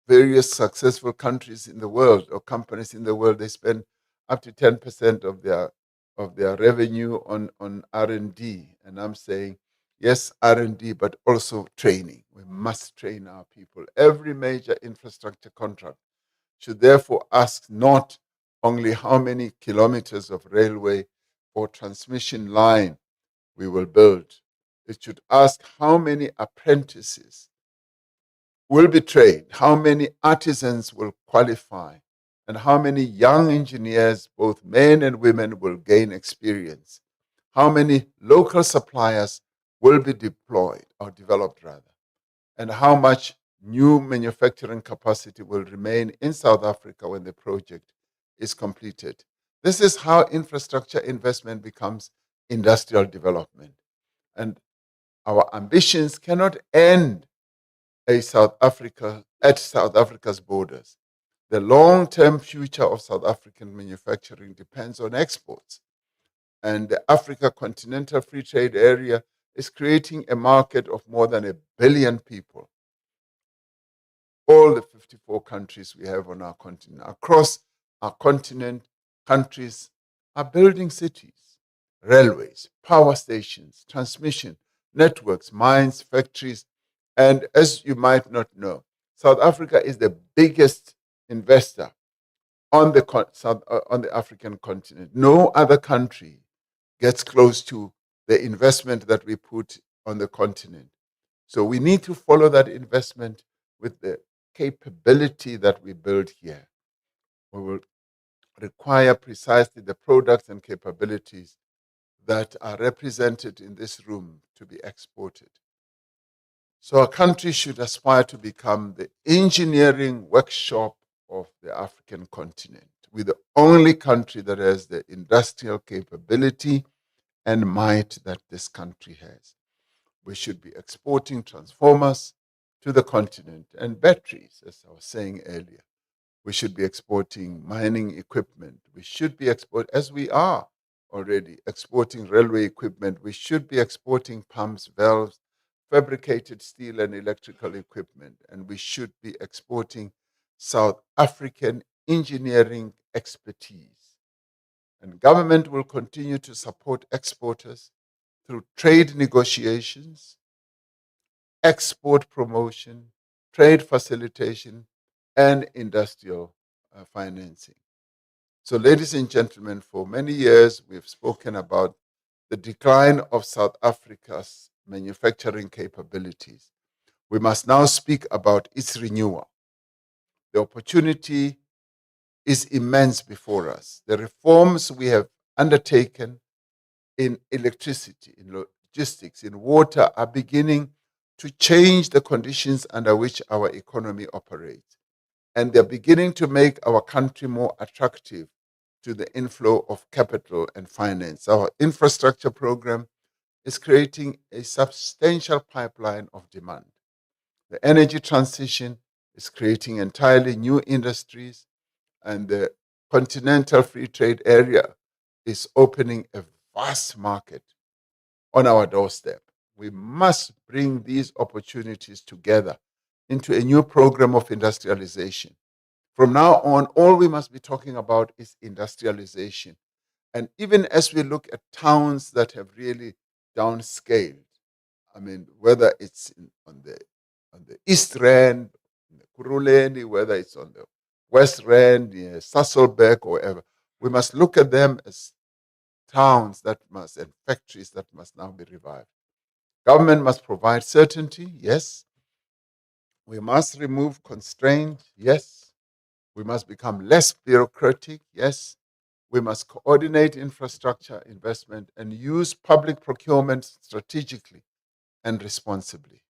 Speaker 2: various successful countries in the world or companies in the world, they spend up to 10% of their revenue on R&D. And I'm saying, yes, R&D, but also training. We must train our people. Every major infrastructure contract should therefore ask not only how many kilometers of railway or transmission line we will build. It should ask how many apprentices will be trained, how many artisans will qualify, and how many young engineers, both men and women, will gain experience. How many local suppliers will be deployed or developed rather, and how much new manufacturing capacity will remain in South Africa when the project is completed. This is how infrastructure investment becomes industrial development. And our ambitions cannot end at South Africa's borders. The long-term future of South African manufacturing depends on exports. And the Africa Continental Free Trade Area is creating a market of more than 1 billion people. All the 54 countries we have on our continent. Across our continent, countries are building cities, railways, power stations, transmission, networks, mines, factories. And as you might not know, South Africa is the biggest investor on the African continent. No other country gets close to the investment that we put on the continent. So we need to follow that investment with the capability that we build here. We will require precisely the products and capabilities that are represented in this room to be exported. So a country should aspire to become the engineering workshop of the African continent. We're the only country that has the industrial capability and might that this country has. We should be exporting transformers to the continent and batteries, as I was saying earlier. We should be exporting mining equipment. We should be as we are already exporting railway equipment. We should be exporting pumps, valves, fabricated steel and electrical equipment. And we should be exporting South African engineering expertise. And government will continue to support exporters through trade negotiations, export promotion, trade facilitation, and industrial financing. So, ladies and gentlemen, for many years we've spoken about the decline of South Africa's manufacturing capabilities. We must now speak about its renewal. The opportunity is immense before us. The reforms we have undertaken in electricity, in logistics, in water are beginning to change the conditions under which our economy operates. And they're beginning to make our country more attractive to the inflow of capital and finance. Our infrastructure program is creating a substantial pipeline of demand. The energy transition is creating entirely new industries, and the Continental Free Trade Area is opening a vast market on our doorstep. We must bring these opportunities together into a new program of industrialization. From now on, all we must be talking about is industrialization. And even as we look at towns that have really downscaled, I mean, whether it's on the East Rand, in the Kuruleni, whether it's on the West Rand, Sasolburg, or wherever, we must look at them as towns and factories that must now be revived. Government must provide certainty, yes. We must remove constraint, yes. We must become less bureaucratic, yes. We must coordinate infrastructure investment and use public procurement strategically and responsibly.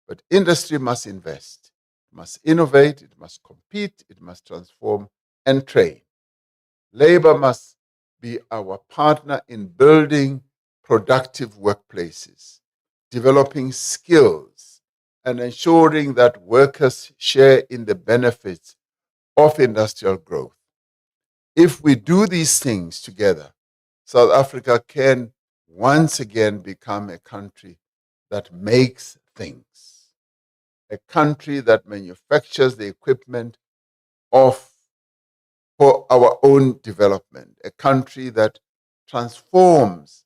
Speaker 2: But industry must invest, it must innovate, it must compete, it must transform and train. Labor must be our partner in building productive workplaces, developing skills, and ensuring that workers share in the benefits of industrial growth. If we do these things together, South Africa can once again become a country that makes things, a country that manufactures the equipment for our own development, a country that transforms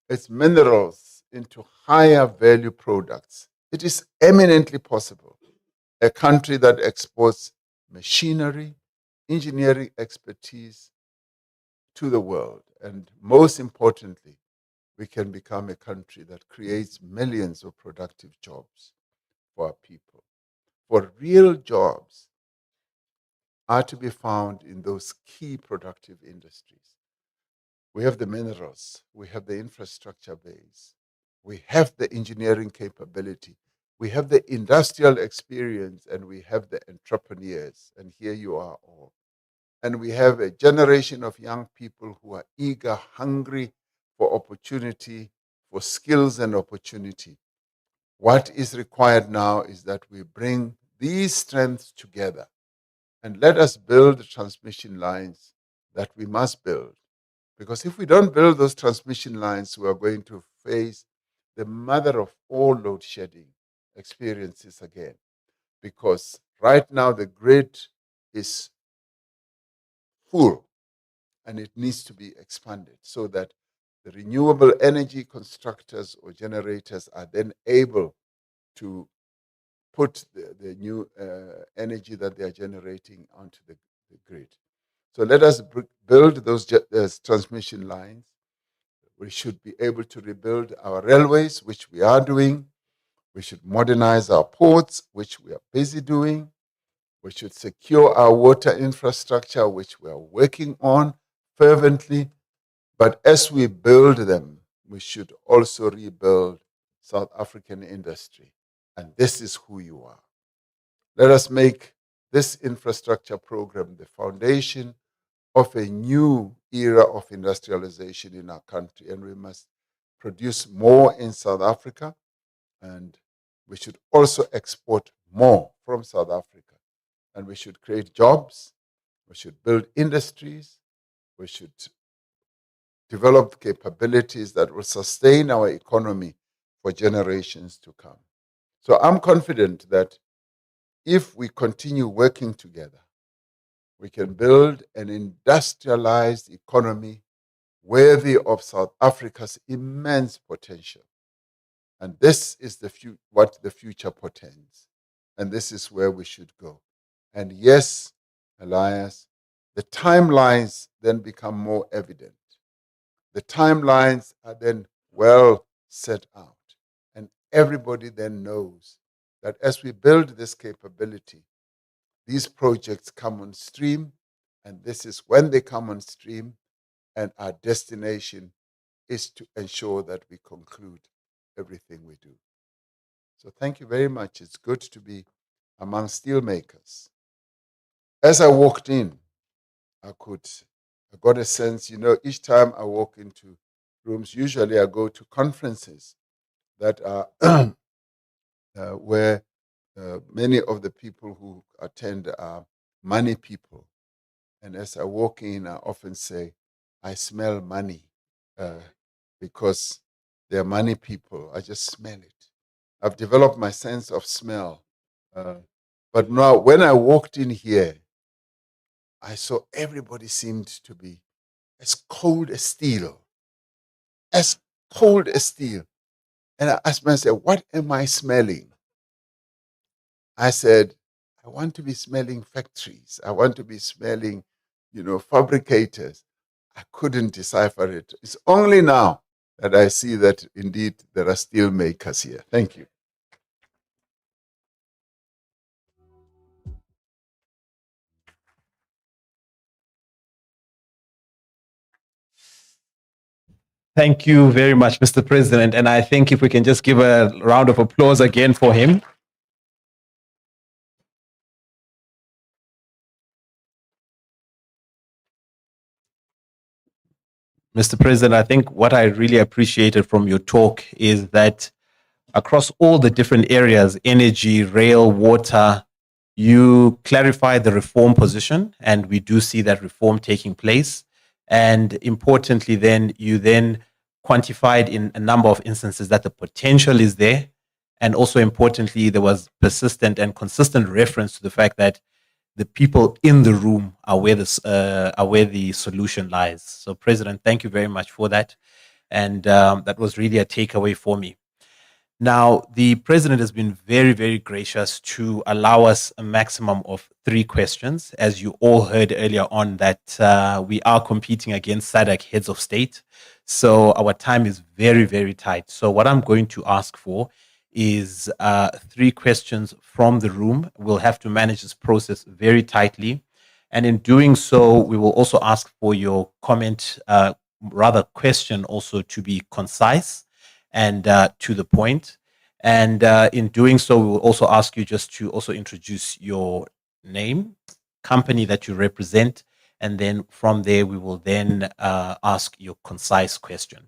Speaker 2: its minerals into higher value products. It is eminently possible. A country that exports machinery, engineering expertise to the world. And most importantly, we can become a country that creates millions of productive jobs for our people. For real jobs are to be found in those key productive industries. We have the minerals, we have the infrastructure base, we have the engineering capability, we have the industrial experience, and we have the entrepreneurs. And here you are all. And we have a generation of young people who are eager, hungry for opportunity, for skills and opportunity. What is required now is that we bring these strengths together and let us build the transmission lines that we must build. Because if we don't build those transmission lines, we are going to face the mother of all load shedding experiences again. Because right now the grid is full and it needs to be expanded so that the renewable energy constructors or generators are then able to put the new energy that they are generating onto the grid. So let us build those transmission lines. We should be able to rebuild our railways, which we are doing. We should modernize our ports, which we are busy doing. We should secure our water infrastructure, which we are working on fervently. But as we build them, we should also rebuild South African industry. And this is who you are. Let us make this infrastructure program the foundation of a new era of industrialization in our country. And we must produce more in South Africa. And we should also export more from South Africa. And we should create jobs. We should build industries. We should develop capabilities that will sustain our economy for generations to come. So I'm confident that if we continue working together, we can build an industrialized economy worthy of South Africa's immense potential. And this is what the future portends. And this is where we should go. And yes, Elias, the timelines then become more evident. The timelines are then well set out. And everybody then knows that as we build this capability, these projects come on stream, and this is when they come on stream, and our destination is to ensure that we conclude everything we do. So thank you very much. It's good to be among steelmakers. As I walked in, I got a sense, each time I walk into rooms, usually I go to conferences that are where many of the people who attend are money people. And as I walk in, I often say, I smell money because they're money people. I just smell it. I've developed my sense of smell. But now, when I walked in here, I saw everybody seemed to be as cold as steel. As cold as steel. And I asked myself, what am I smelling? I said, I want to be smelling factories. I want to be smelling, fabricators. I couldn't decipher it. It's only now that I see that indeed there are steel makers here. Thank you.
Speaker 3: Thank you very much, Mr. President. And I think if we can just give a round of applause again for him. Mr. President, I think what I really appreciated from your talk is that across all the different areas, energy, rail, water, you clarify the reform position, and we do see that reform taking place. And importantly, then you then quantified in a number of instances that the potential is there. And also importantly, there was persistent and consistent reference to the fact that the people in the room are where the solution lies. So, President, thank you very much for that. And that was really a takeaway for me. Now, the president has been very, very gracious to allow us a maximum of 3 questions. As you all heard earlier on, that we are competing against SADC heads of state. So our time is very, very tight. So what I'm going to ask for is 3 questions from the room. We'll have to manage this process very tightly. And in doing so, we will also ask for your comment, rather question also, to be concise and to the point. And in doing so, we will also ask you just to also introduce your name, company that you represent, and then from there, we will then ask your concise question.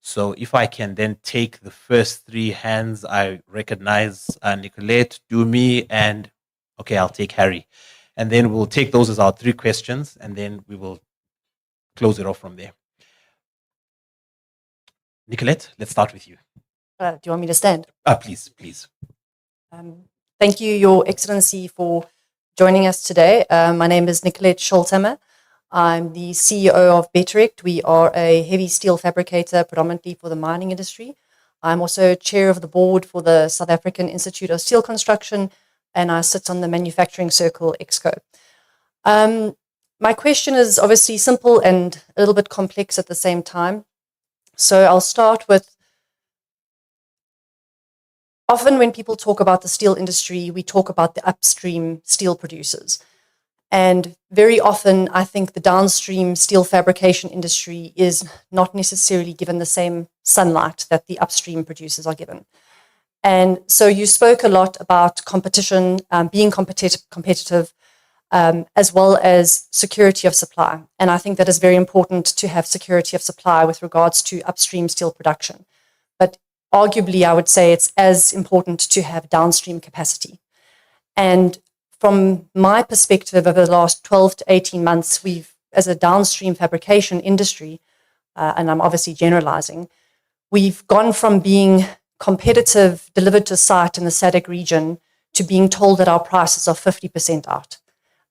Speaker 3: So if I can then take the first 3 hands, I recognize Nicolette, Dumi, and okay, I'll take Harry. And then we'll take those as our 3 questions, and then we will close it off from there. Nicolette, let's start with you.
Speaker 4: Do you want me to stand?
Speaker 3: Please, please.
Speaker 4: Thank you, Your Excellency, for joining us today. My name is Nicolette Scholtamer. I'm the CEO of Betterict. We are a heavy steel fabricator, predominantly for the mining industry. I'm also chair of the board for the South African Institute of Steel Construction, and I sit on the Manufacturing Circle Exco. My question is obviously simple and a little bit complex at the same time. So I'll start with, often when people talk about the steel industry, we talk about the upstream steel producers. And very often, I think the downstream steel fabrication industry is not necessarily given the same sunlight that the upstream producers are given. And so you spoke a lot about competition, being competitive, as well as security of supply. And I think that is very important to have security of supply with regards to upstream steel production. But arguably, I would say it's as important to have downstream capacity. And from my perspective, over the last 12 to 18 months, we've, as a downstream fabrication industry, and I'm obviously generalizing, we've gone from being competitive, delivered to site in the SADC region, to being told that our prices are 50% out.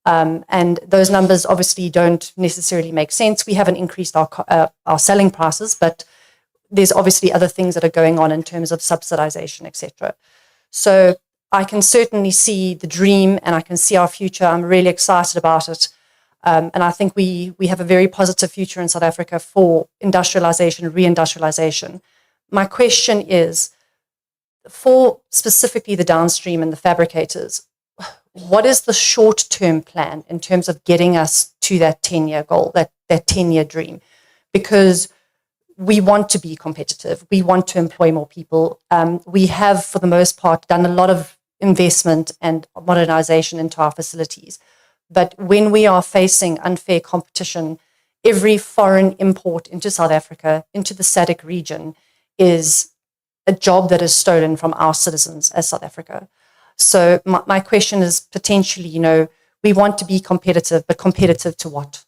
Speaker 4: And those numbers obviously don't necessarily make sense. We haven't increased our selling prices, but there's obviously other things that are going on in terms of subsidization, etc. So I can certainly see the dream and I can see our future. I'm really excited about it. And I think we have a very positive future in South Africa for industrialization, reindustrialization. My question is, for specifically the downstream and the fabricators, what is the short-term plan in terms of getting us to that 10-year goal, that 10-year dream? Because we want to be competitive. We want to employ more people. We have, for the most part, done a lot of investment and modernization into our facilities. But when we are facing unfair competition, every foreign import into South Africa, into the SADC region, is a job that is stolen from our citizens as South Africa. So my question is potentially, we want to be competitive, but competitive to what?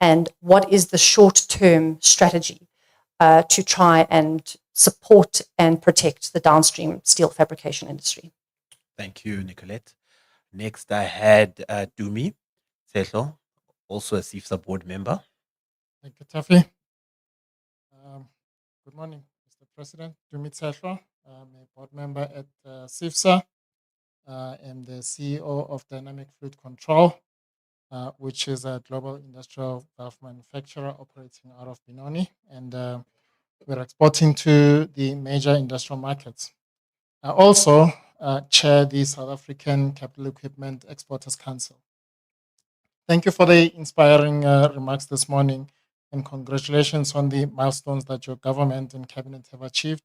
Speaker 4: And what is the short-term strategy to try and support and protect the downstream steel fabrication industry?
Speaker 3: Thank you, Nicolette. Next, I had Dumi Setlo, also a SEIFSA board member.
Speaker 5: Thank you, Tafi. Good morning, Mr. President. Dumi Setlo, I'm a board member at SEIFSA. I'm the CEO of Dynamic Fluid Control, which is a global industrial valve manufacturer operating out of Benoni. And we're exporting to the major industrial markets. I also chair the South African Capital Equipment Exporters Council. Thank you for the inspiring remarks this morning, and congratulations on the milestones that your government and cabinet have achieved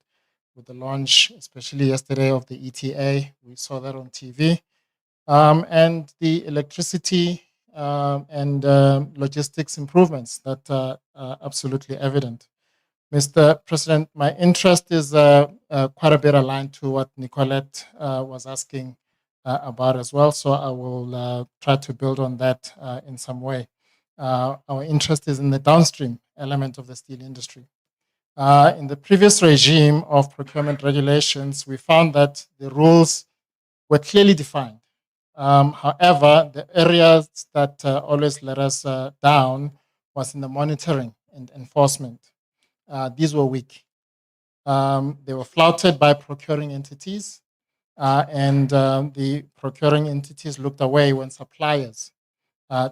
Speaker 5: with the launch, especially yesterday, of the ETA. We saw that on TV. And the electricity and logistics improvements that are absolutely evident. Mr. President, my interest is quite a bit aligned to what Nicolette was asking about as well, so I will try to build on that in some way. Our interest is in the downstream element of the steel industry. In the previous regime of procurement regulations, we found that the rules were clearly defined. However, the areas that always let us down was in the monitoring and enforcement. These were weak. They were flouted by procuring entities, and the procuring entities looked away when suppliers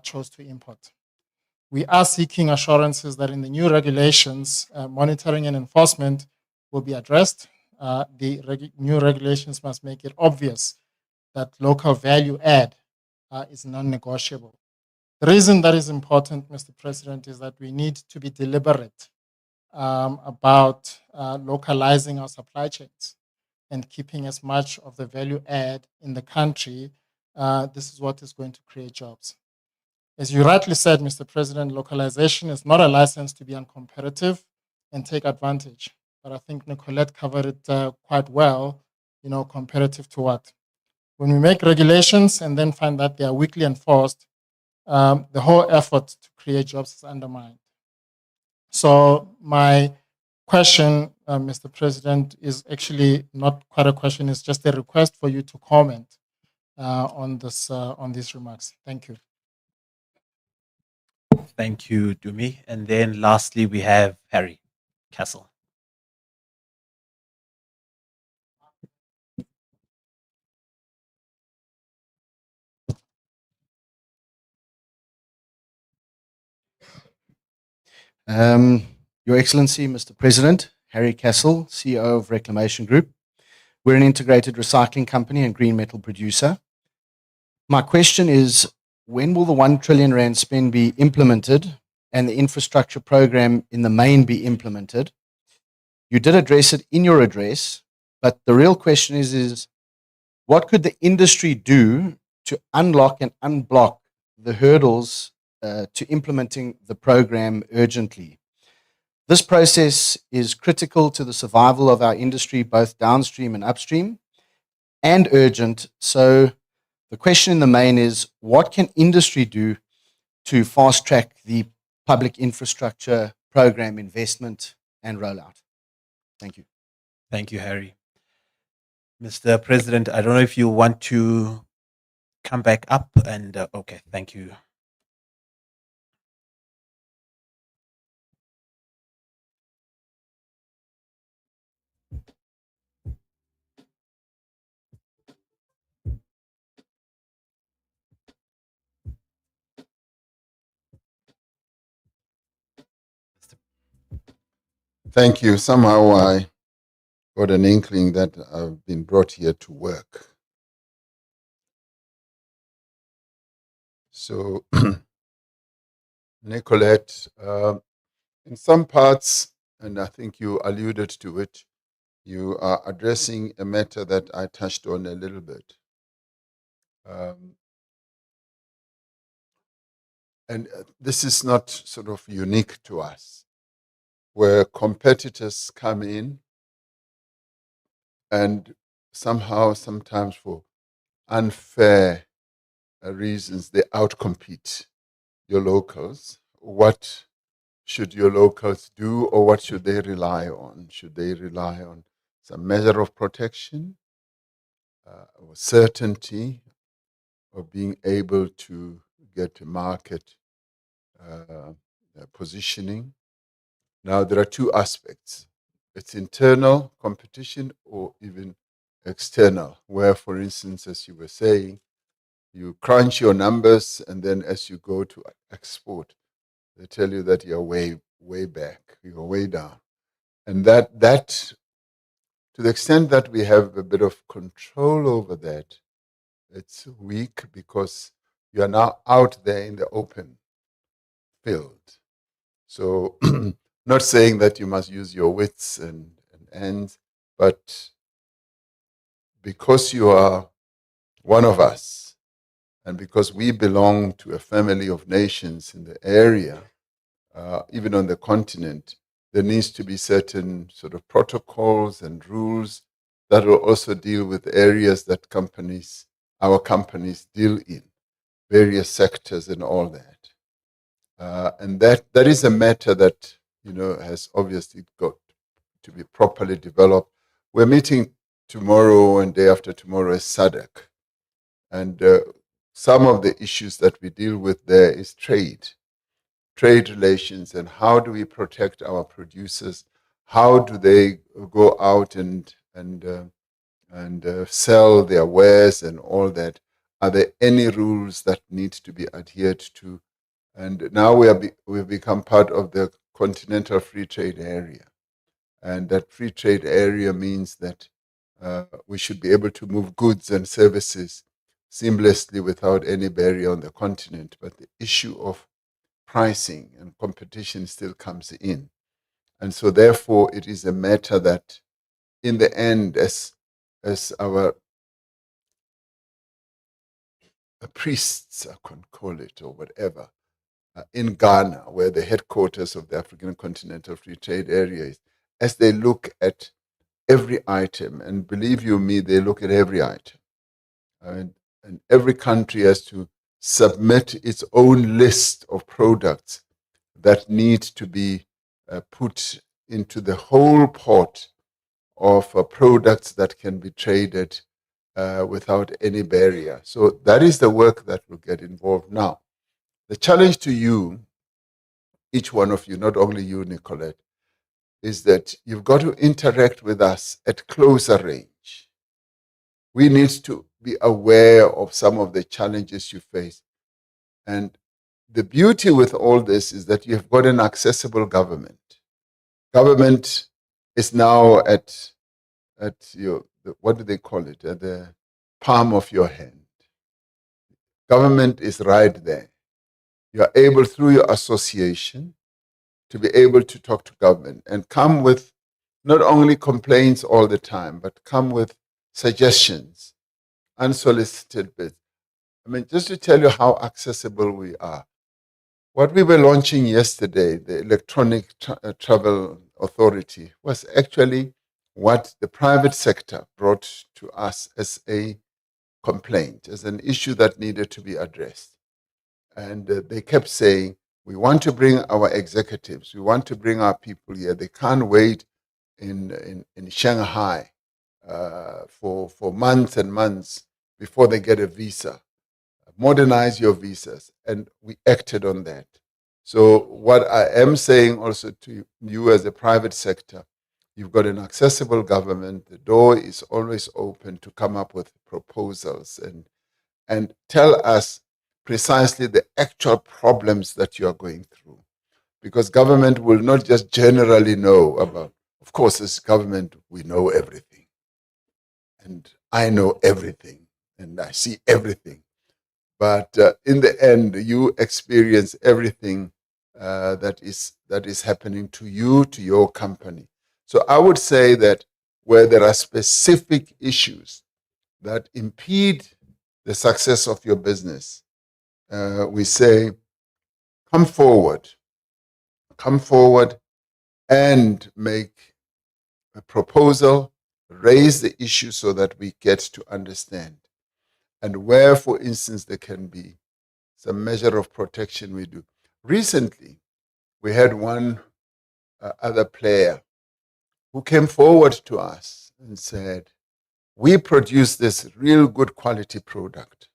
Speaker 5: chose to import. We are seeking assurances that in the new regulations, monitoring and enforcement will be addressed. The new regulations must make it obvious that local value add is non-negotiable. The reason that is important, Mr. President, is that we need to be deliberate about localizing our supply chains and keeping as much of the value add in the country. This is what is going to create jobs. As you rightly said, Mr. President, localization is not a license to be uncompetitive and take advantage. But I think Nicolette covered it quite well, comparative to what? When we make regulations and then find that they are weakly enforced, the whole effort to create jobs is undermined. So my question, Mr. President, is actually not quite a question, it's just a request for you to comment on these remarks. Thank you.
Speaker 3: Thank you, Dumi. And then lastly, we have Harry Castle.
Speaker 6: Your Excellency, Mr. President, Harry Castle, CEO of Reclamation Group. We're an integrated recycling company and green metal producer. My question is, when will the 1 trillion rand spend be implemented and the infrastructure program in the main be implemented? You did address it in your address, but the real question is what could the industry do to unlock and unblock the hurdles to implementing the program urgently? This process is critical to the survival of our industry, both downstream and upstream, and urgent. So the question in the main is, what can industry do to fast track the public infrastructure program investment and rollout? Thank you.
Speaker 3: Thank you, Harry. Mr. President, I don't know if you want to come back up and, okay, thank you.
Speaker 2: Thank you. Somehow I got an inkling that I've been brought here to work. So, Nicolette, in some parts, and I think you alluded to it, you are addressing a matter that I touched on a little bit. And this is not sort of unique to us, where competitors come in and somehow, sometimes for unfair reasons, they outcompete your locals. What should your locals do, or what should they rely on? Should they rely on some measure of protection or certainty of being able to get market positioning? Now, there are two aspects. It's internal competition or even external, where, for instance, as you were saying, you crunch your numbers, and then as you go to export, they tell you that you're way, way back, you're way down. And that to the extent that we have a bit of control over that, it's weak because you are now out there in the open field. So not saying that you must use your wits and ends, but because you are one of us, and because we belong to a family of nations in the area, even on the continent, there needs to be certain sort of protocols and rules that will also deal with areas that our companies deal in, various sectors and all that. And that is a matter that has obviously got to be properly developed. We're meeting tomorrow and day after tomorrow is SADC. And some of the issues that we deal with there is trade relations, and how do we protect our producers? How do they go out and sell their wares and all that? Are there any rules that need to be adhered to? And now we've become part of the Continental Free Trade Area. And that free trade area means that we should be able to move goods and services seamlessly without any barrier on the continent. But the issue of pricing and competition still comes in. And so therefore it is a matter that in the end, as our priests, I can call it, or whatever, in Ghana, where the headquarters of the African Continental Free Trade Area is, as they look at every item, and believe you me, they look at every item. And every country has to submit its own list of products that need to be put into the whole pot of products that can be traded without any barrier. So that is the work that will get involved now. The challenge to you, each one of you, not only you, Nicolette, is that you've got to interact with us at closer range. We need to be aware of some of the challenges you face. And the beauty with all this is that you've got an accessible government. Government is now at your, what do they call it, at the palm of your hand. Government is right there. You are able, through your association, to be able to talk to government and come with not only complaints all the time, but come with suggestions, unsolicited bids. I mean, just to tell you how accessible we are. What we were launching yesterday, the Electronic Travel Authority, was actually what the private sector brought to us as a complaint, as an issue that needed to be addressed. And they kept saying, we want to bring our executives, we want to bring our people here. They can't wait in Shanghai for months and months before they get a visa. Modernize your visas. And we acted on that. So what I am saying also to you as a private sector, you've got an accessible government. The door is always open to come up with proposals and tell us precisely the actual problems that you are going through. Because government will not just generally know about, of course, as government, we know everything. And I know everything, and I see everything. But in the end, you experience everything that is happening to you, to your company. So I would say that where there are specific issues that impede the success of your business, we say, come forward and make a proposal, raise the issue so that we get to understand. And where, for instance, there can be some measure of protection, we do. Recently, we had one other player who came forward to us and said, we produce this real good quality product.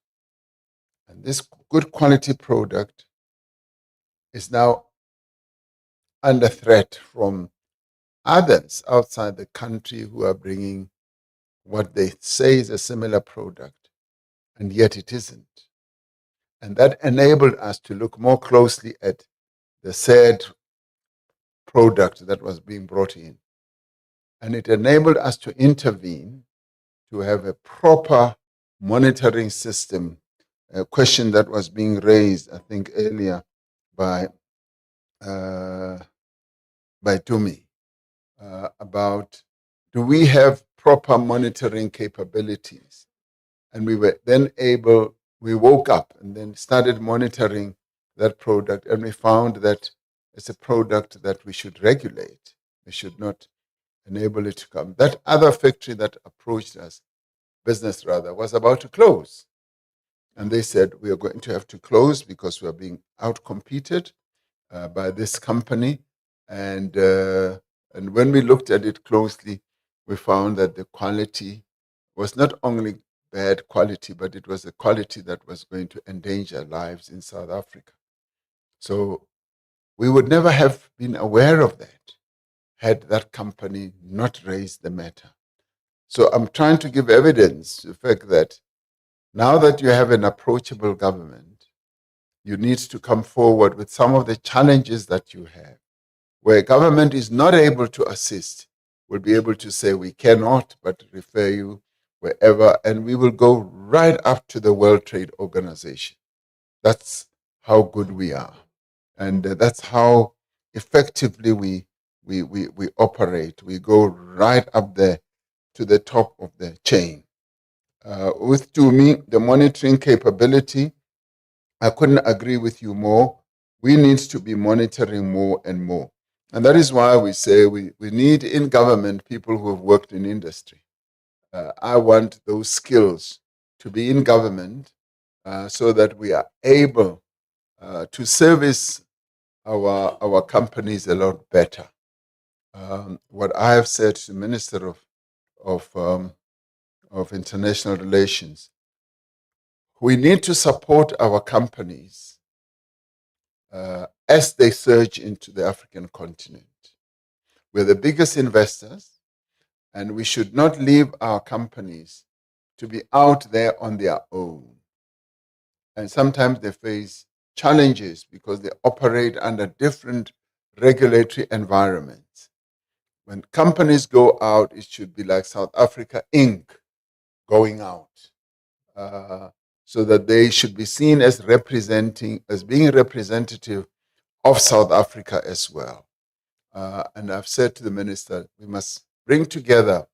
Speaker 2: And this good quality product is now under threat from others outside the country who are bringing what they say is a similar product, and yet it isn't. And that enabled us to look more closely at the said product that was being brought in. And it enabled us to intervene, to have a proper monitoring system. A question that was being raised, I think, earlier by Tumi, about do we have proper monitoring capabilities? And we were then able, we woke up and then started monitoring that product, and we found that it's a product that we should regulate. We should not enable it to come. That other factory that approached us, business rather, was about to close. And they said, we are going to have to close because we are being outcompeted by this company. And And when we looked at it closely, we found that the quality was not only bad quality, but it was a quality that was going to endanger lives in South Africa. So we would never have been aware of that had that company not raised the matter. So I'm trying to give evidence to the fact that now that you have an approachable government, you need to come forward with some of the challenges that you have. Where government is not able to assist, we'll be able to say we cannot, but refer you wherever, and we will go right up to the World Trade Organization. That's how good we are. And that's how effectively we operate. We go right up there to the top of the chain. With Tumi, the monitoring capability, I couldn't agree with you more. We need to be monitoring more and more. And that is why we say we need in government people who have worked in industry. I want those skills to be in government so that we are able to service our companies a lot better. What I have said to the Minister of International Relations, we need to support our companies as they surge into the African continent. We're the biggest investors, and we should not leave our companies to be out there on their own. And sometimes they face challenges because they operate under different regulatory environments. When companies go out, it should be like South Africa Inc. going out. So that they should be seen as being representative of South Africa as well. And I've said to the minister, we must bring together,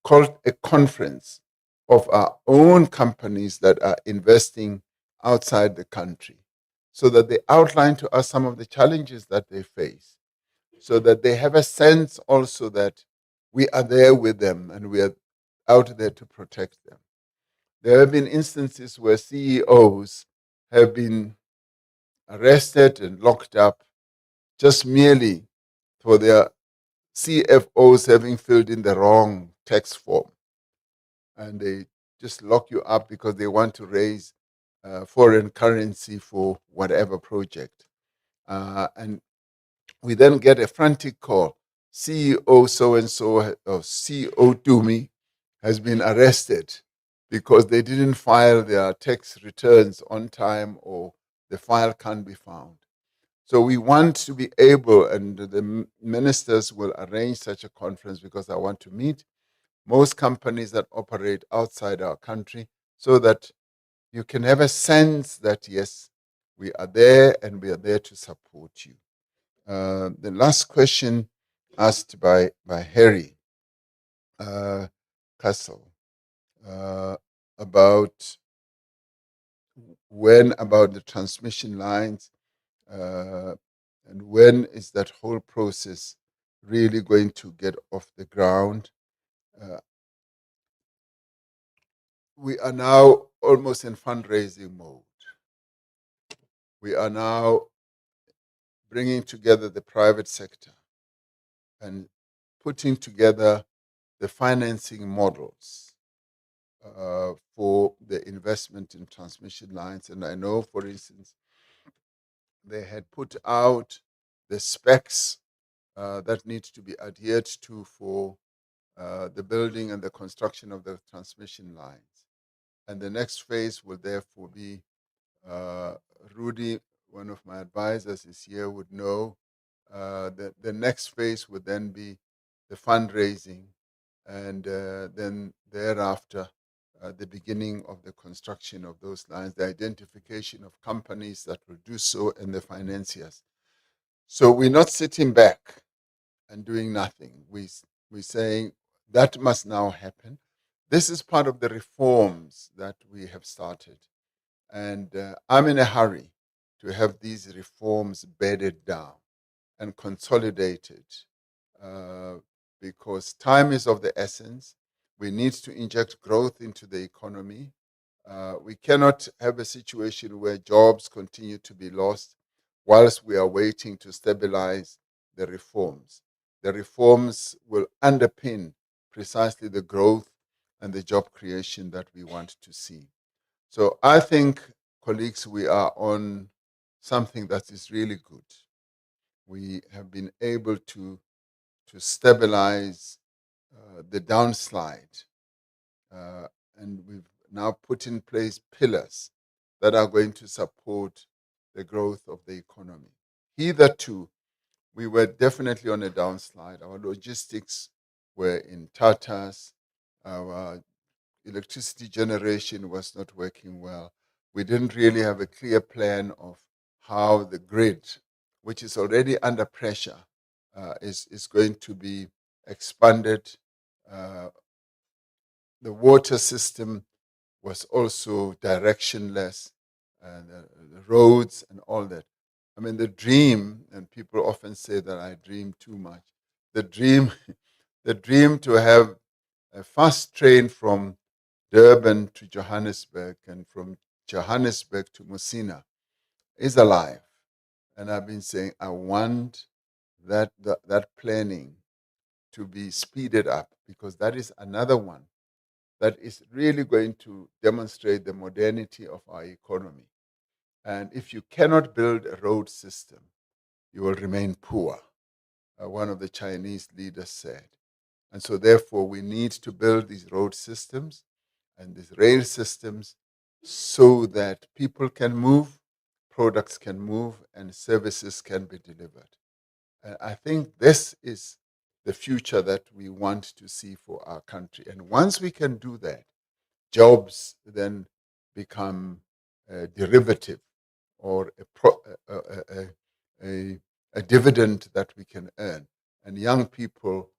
Speaker 2: call a conference of our own companies that are investing outside the country, so that they outline to us some of the challenges that they face, so that they have a sense also that we are there with them and we are out there to protect them. There have been instances where CEOs have been arrested and locked up just merely for their CFOs having filled in the wrong tax form. And they just lock you up because they want to raise foreign currency for whatever project. And we then get a frantic call. CEO so-and-so, or CEO Dumi, has been arrested because they didn't file their tax returns on time or the file can't be found. So we want to be able, and the ministers will arrange such a conference because I want to meet most companies that operate outside our country so that you can have a sense that, yes, we are there and we are there to support you. The last question asked by Harry Castle about about the transmission lines and when is that whole process really going to get off the ground. We are now almost in fundraising mode. We are now bringing together the private sector and putting together the financing models for the investment in transmission lines. And I know, for instance, they had put out the specs that need to be adhered to for the building and the construction of the transmission lines. And the next phase will therefore be, Rudy, one of my advisors is here, would know that the next phase would then be the fundraising, and then thereafter the beginning of the construction of those lines, the identification of companies that will do so, and the financiers. So we're not sitting back and doing nothing. We're saying that must now happen. This is part of the reforms that we have started. And I'm in a hurry to have these reforms bedded down and consolidated because time is of the essence. We need to inject growth into the economy. We cannot have a situation where jobs continue to be lost whilst we are waiting to stabilize the reforms. the reforms will underpin precisely the growth and the job creation that we want to see. So I think, colleagues, we are on something that is really good. We have been able to stabilize the downslide, and we've now put in place pillars that are going to support the growth of the economy. Hitherto, we were definitely on a downslide. Our logistics were in tatters. Our electricity generation was not working well. We didn't really have a clear plan of how the grid, which is already under pressure, is going to be expanded. The water system was also directionless, and the roads and all that. I mean, the dream, and people often say that I dream too much. The dream, the dream to have a fast train from Durban to Johannesburg and from Johannesburg to Musina is alive. And I've been saying I want that planning to be speeded up, because that is another one that is really going to demonstrate the modernity of our economy. And if you cannot build a road system, you will remain poor, one of the Chinese leaders said. And so therefore, we need to build these road systems and these rail systems so that people can move, products can move, and services can be delivered. And I think this is the future that we want to see for our country. And once we can do that, jobs then become a derivative or a dividend that we can earn. And young people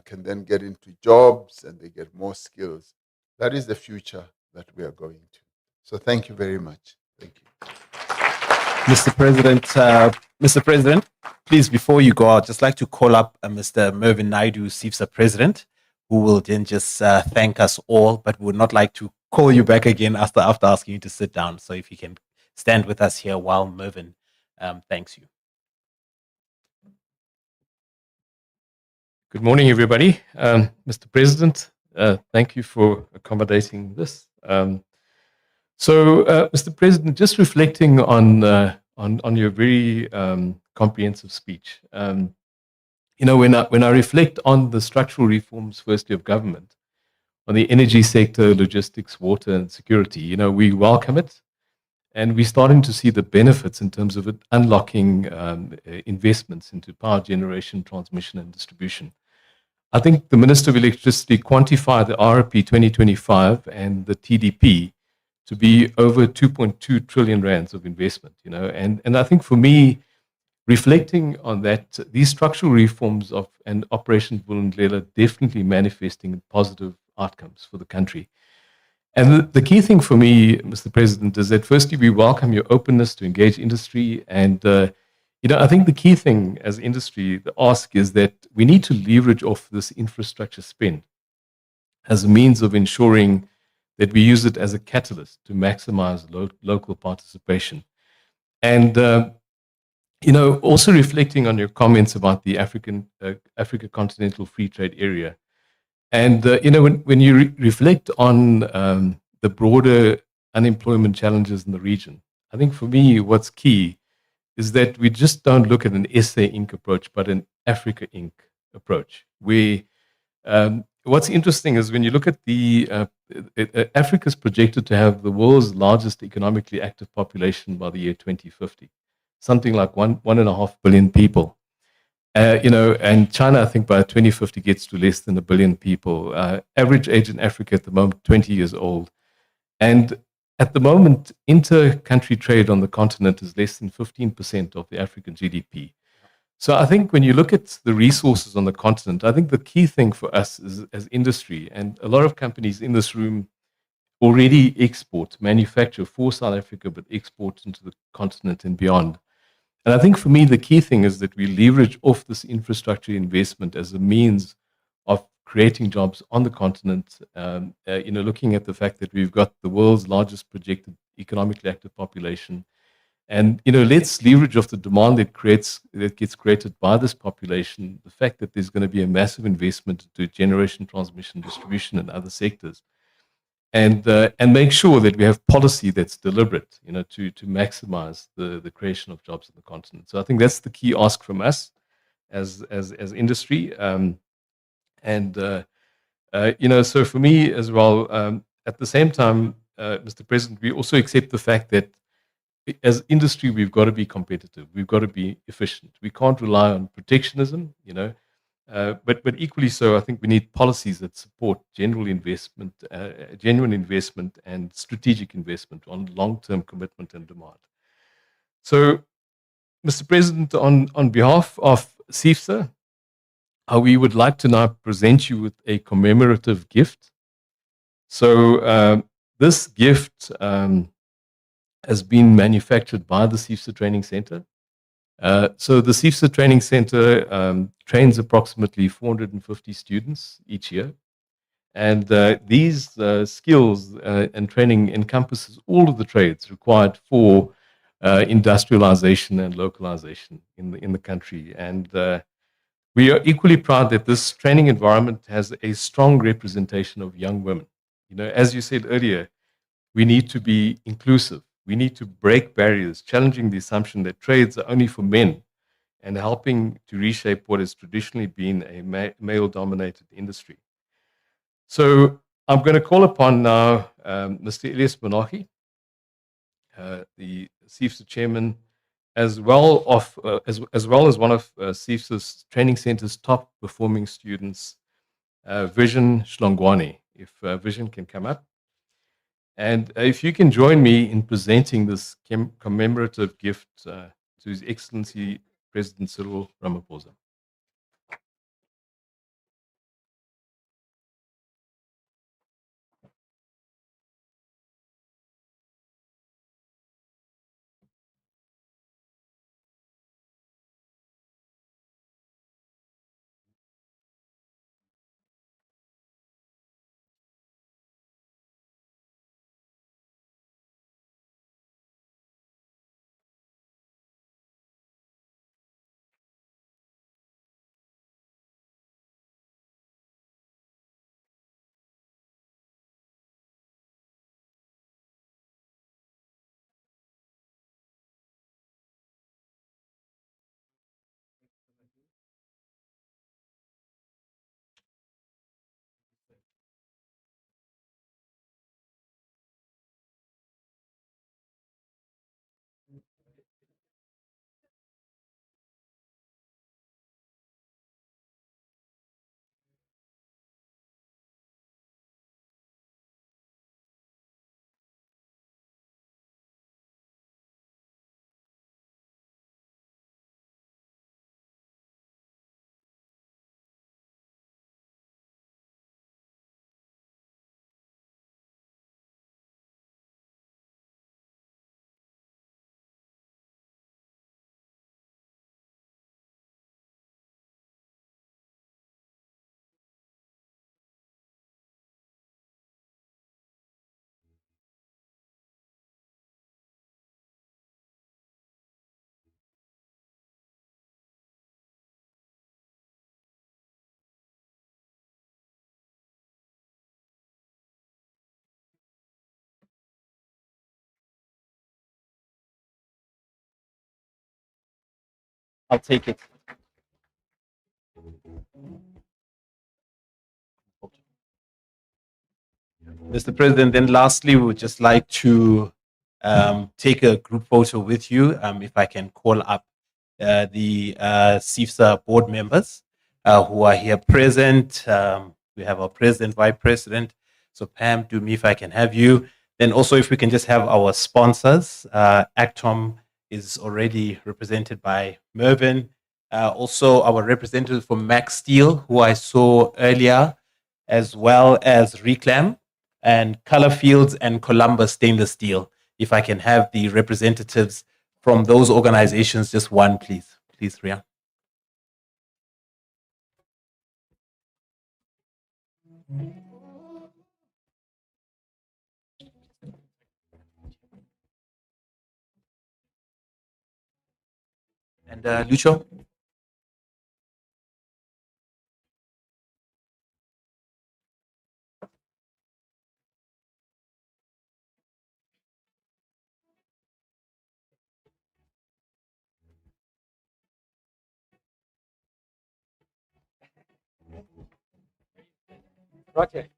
Speaker 2: can then get into jobs and they get more skills. That is the future that we are going to. So thank you very much. Thank you.
Speaker 3: Mr. President, please, before you go, I'd just like to call up Mr. Mervyn Naidu, SEIFSA President, who will then just thank us all, but would not like to call you back again after asking you to sit down. So if you can stand with us here while Mervyn thanks you.
Speaker 1: Good morning, everybody. Mr. President, thank you for accommodating this. Mr. President, just reflecting on your very comprehensive speech, when I reflect on the structural reforms, firstly, of government, on the energy sector, logistics, water, and security, we welcome it, and we're starting to see the benefits in terms of it unlocking investments into power generation, transmission, and distribution. I think the Minister of Electricity quantified the RRP 2025 and the TDP to be over 2.2 trillion rands of investment, and I think for me, reflecting on that, these structural reforms and Operation Vulindlela definitely manifesting in positive outcomes for the country. And the key thing for me, Mr. President, is that firstly, we welcome your openness to engage industry. And, I think the key thing as industry, the ask is that we need to leverage off this infrastructure spend as a means of ensuring that we use it as a catalyst to maximize local participation. And, also reflecting on your comments about the Africa Continental Free Trade Area. And, when you reflect on the broader unemployment challenges in the region, I think for me, what's key is that we just don't look at an SA Inc. approach, but an Africa Inc. approach. What's interesting is when you look at Africa's projected to have the world's largest economically active population by the year 2050, something like 1.5 billion people. And China, I think by 2050 gets to less than 1 billion people. Average age in Africa at the moment, 20 years old. And at the moment, inter-country trade on the continent is less than 15% of the African GDP. So I think when you look at the resources on the continent, I think the key thing for us is, as industry, and a lot of companies in this room already manufacture for South Africa, but export into the continent and beyond. And I think for me, the key thing is that we leverage off this infrastructure investment as a means of creating jobs on the continent, looking at the fact that we've got the world's largest projected economically active population. And let's leverage off the demand that gets created by this population, the fact that there's going to be a massive investment into generation, transmission, distribution, and other sectors, and make sure that we have policy that's deliberate, to maximize the creation of jobs on the continent. So I think that's the key ask from us as industry. So for me as well, at the same time, Mr. President, we also accept the fact that as industry, we've got to be competitive. We've got to be efficient. We can't rely on protectionism, but equally so, I think we need policies that support genuine investment and strategic investment on long-term commitment and demand. So, Mr. President, on behalf of SEIFSA, we would like to now present you with a commemorative gift. So this gift has been manufactured by the SEIFSA Training Center. So the SEIFSA Training Center trains approximately 450 students each year. And these skills and training encompasses all of the trades required for industrialization and localization in the country. And we are equally proud that this training environment has a strong representation of young women. As you said earlier, we need to be inclusive. We need to break barriers, challenging the assumption that trades are only for men and helping to reshape what has traditionally been a male-dominated industry. So I'm going to call upon now Mr. Elias Monachi, the SEIFSA chairman, as well as one of SEIFSA's training center's top performing students, Vision Shlongwane. If Vision can come up. And if you can join me in presenting this commemorative gift to His Excellency President Cyril Ramaphosa.
Speaker 3: I'll take it. Mr. President, then lastly, we would just like to take a group photo with you. If I can call up the SEIFSA board members who are here present. We have our president, vice president. So Pam, do me if I can have you. Then also if we can just have our sponsors. Actom is already represented by Mervyn. Also our representative from Max Steel, who I saw earlier, as well as Reclam and Color Fields and Columbus Stainless Steel. If I can have the representatives from those organizations, just one, please. Please, Ria. And Lucho?
Speaker 7: Roger.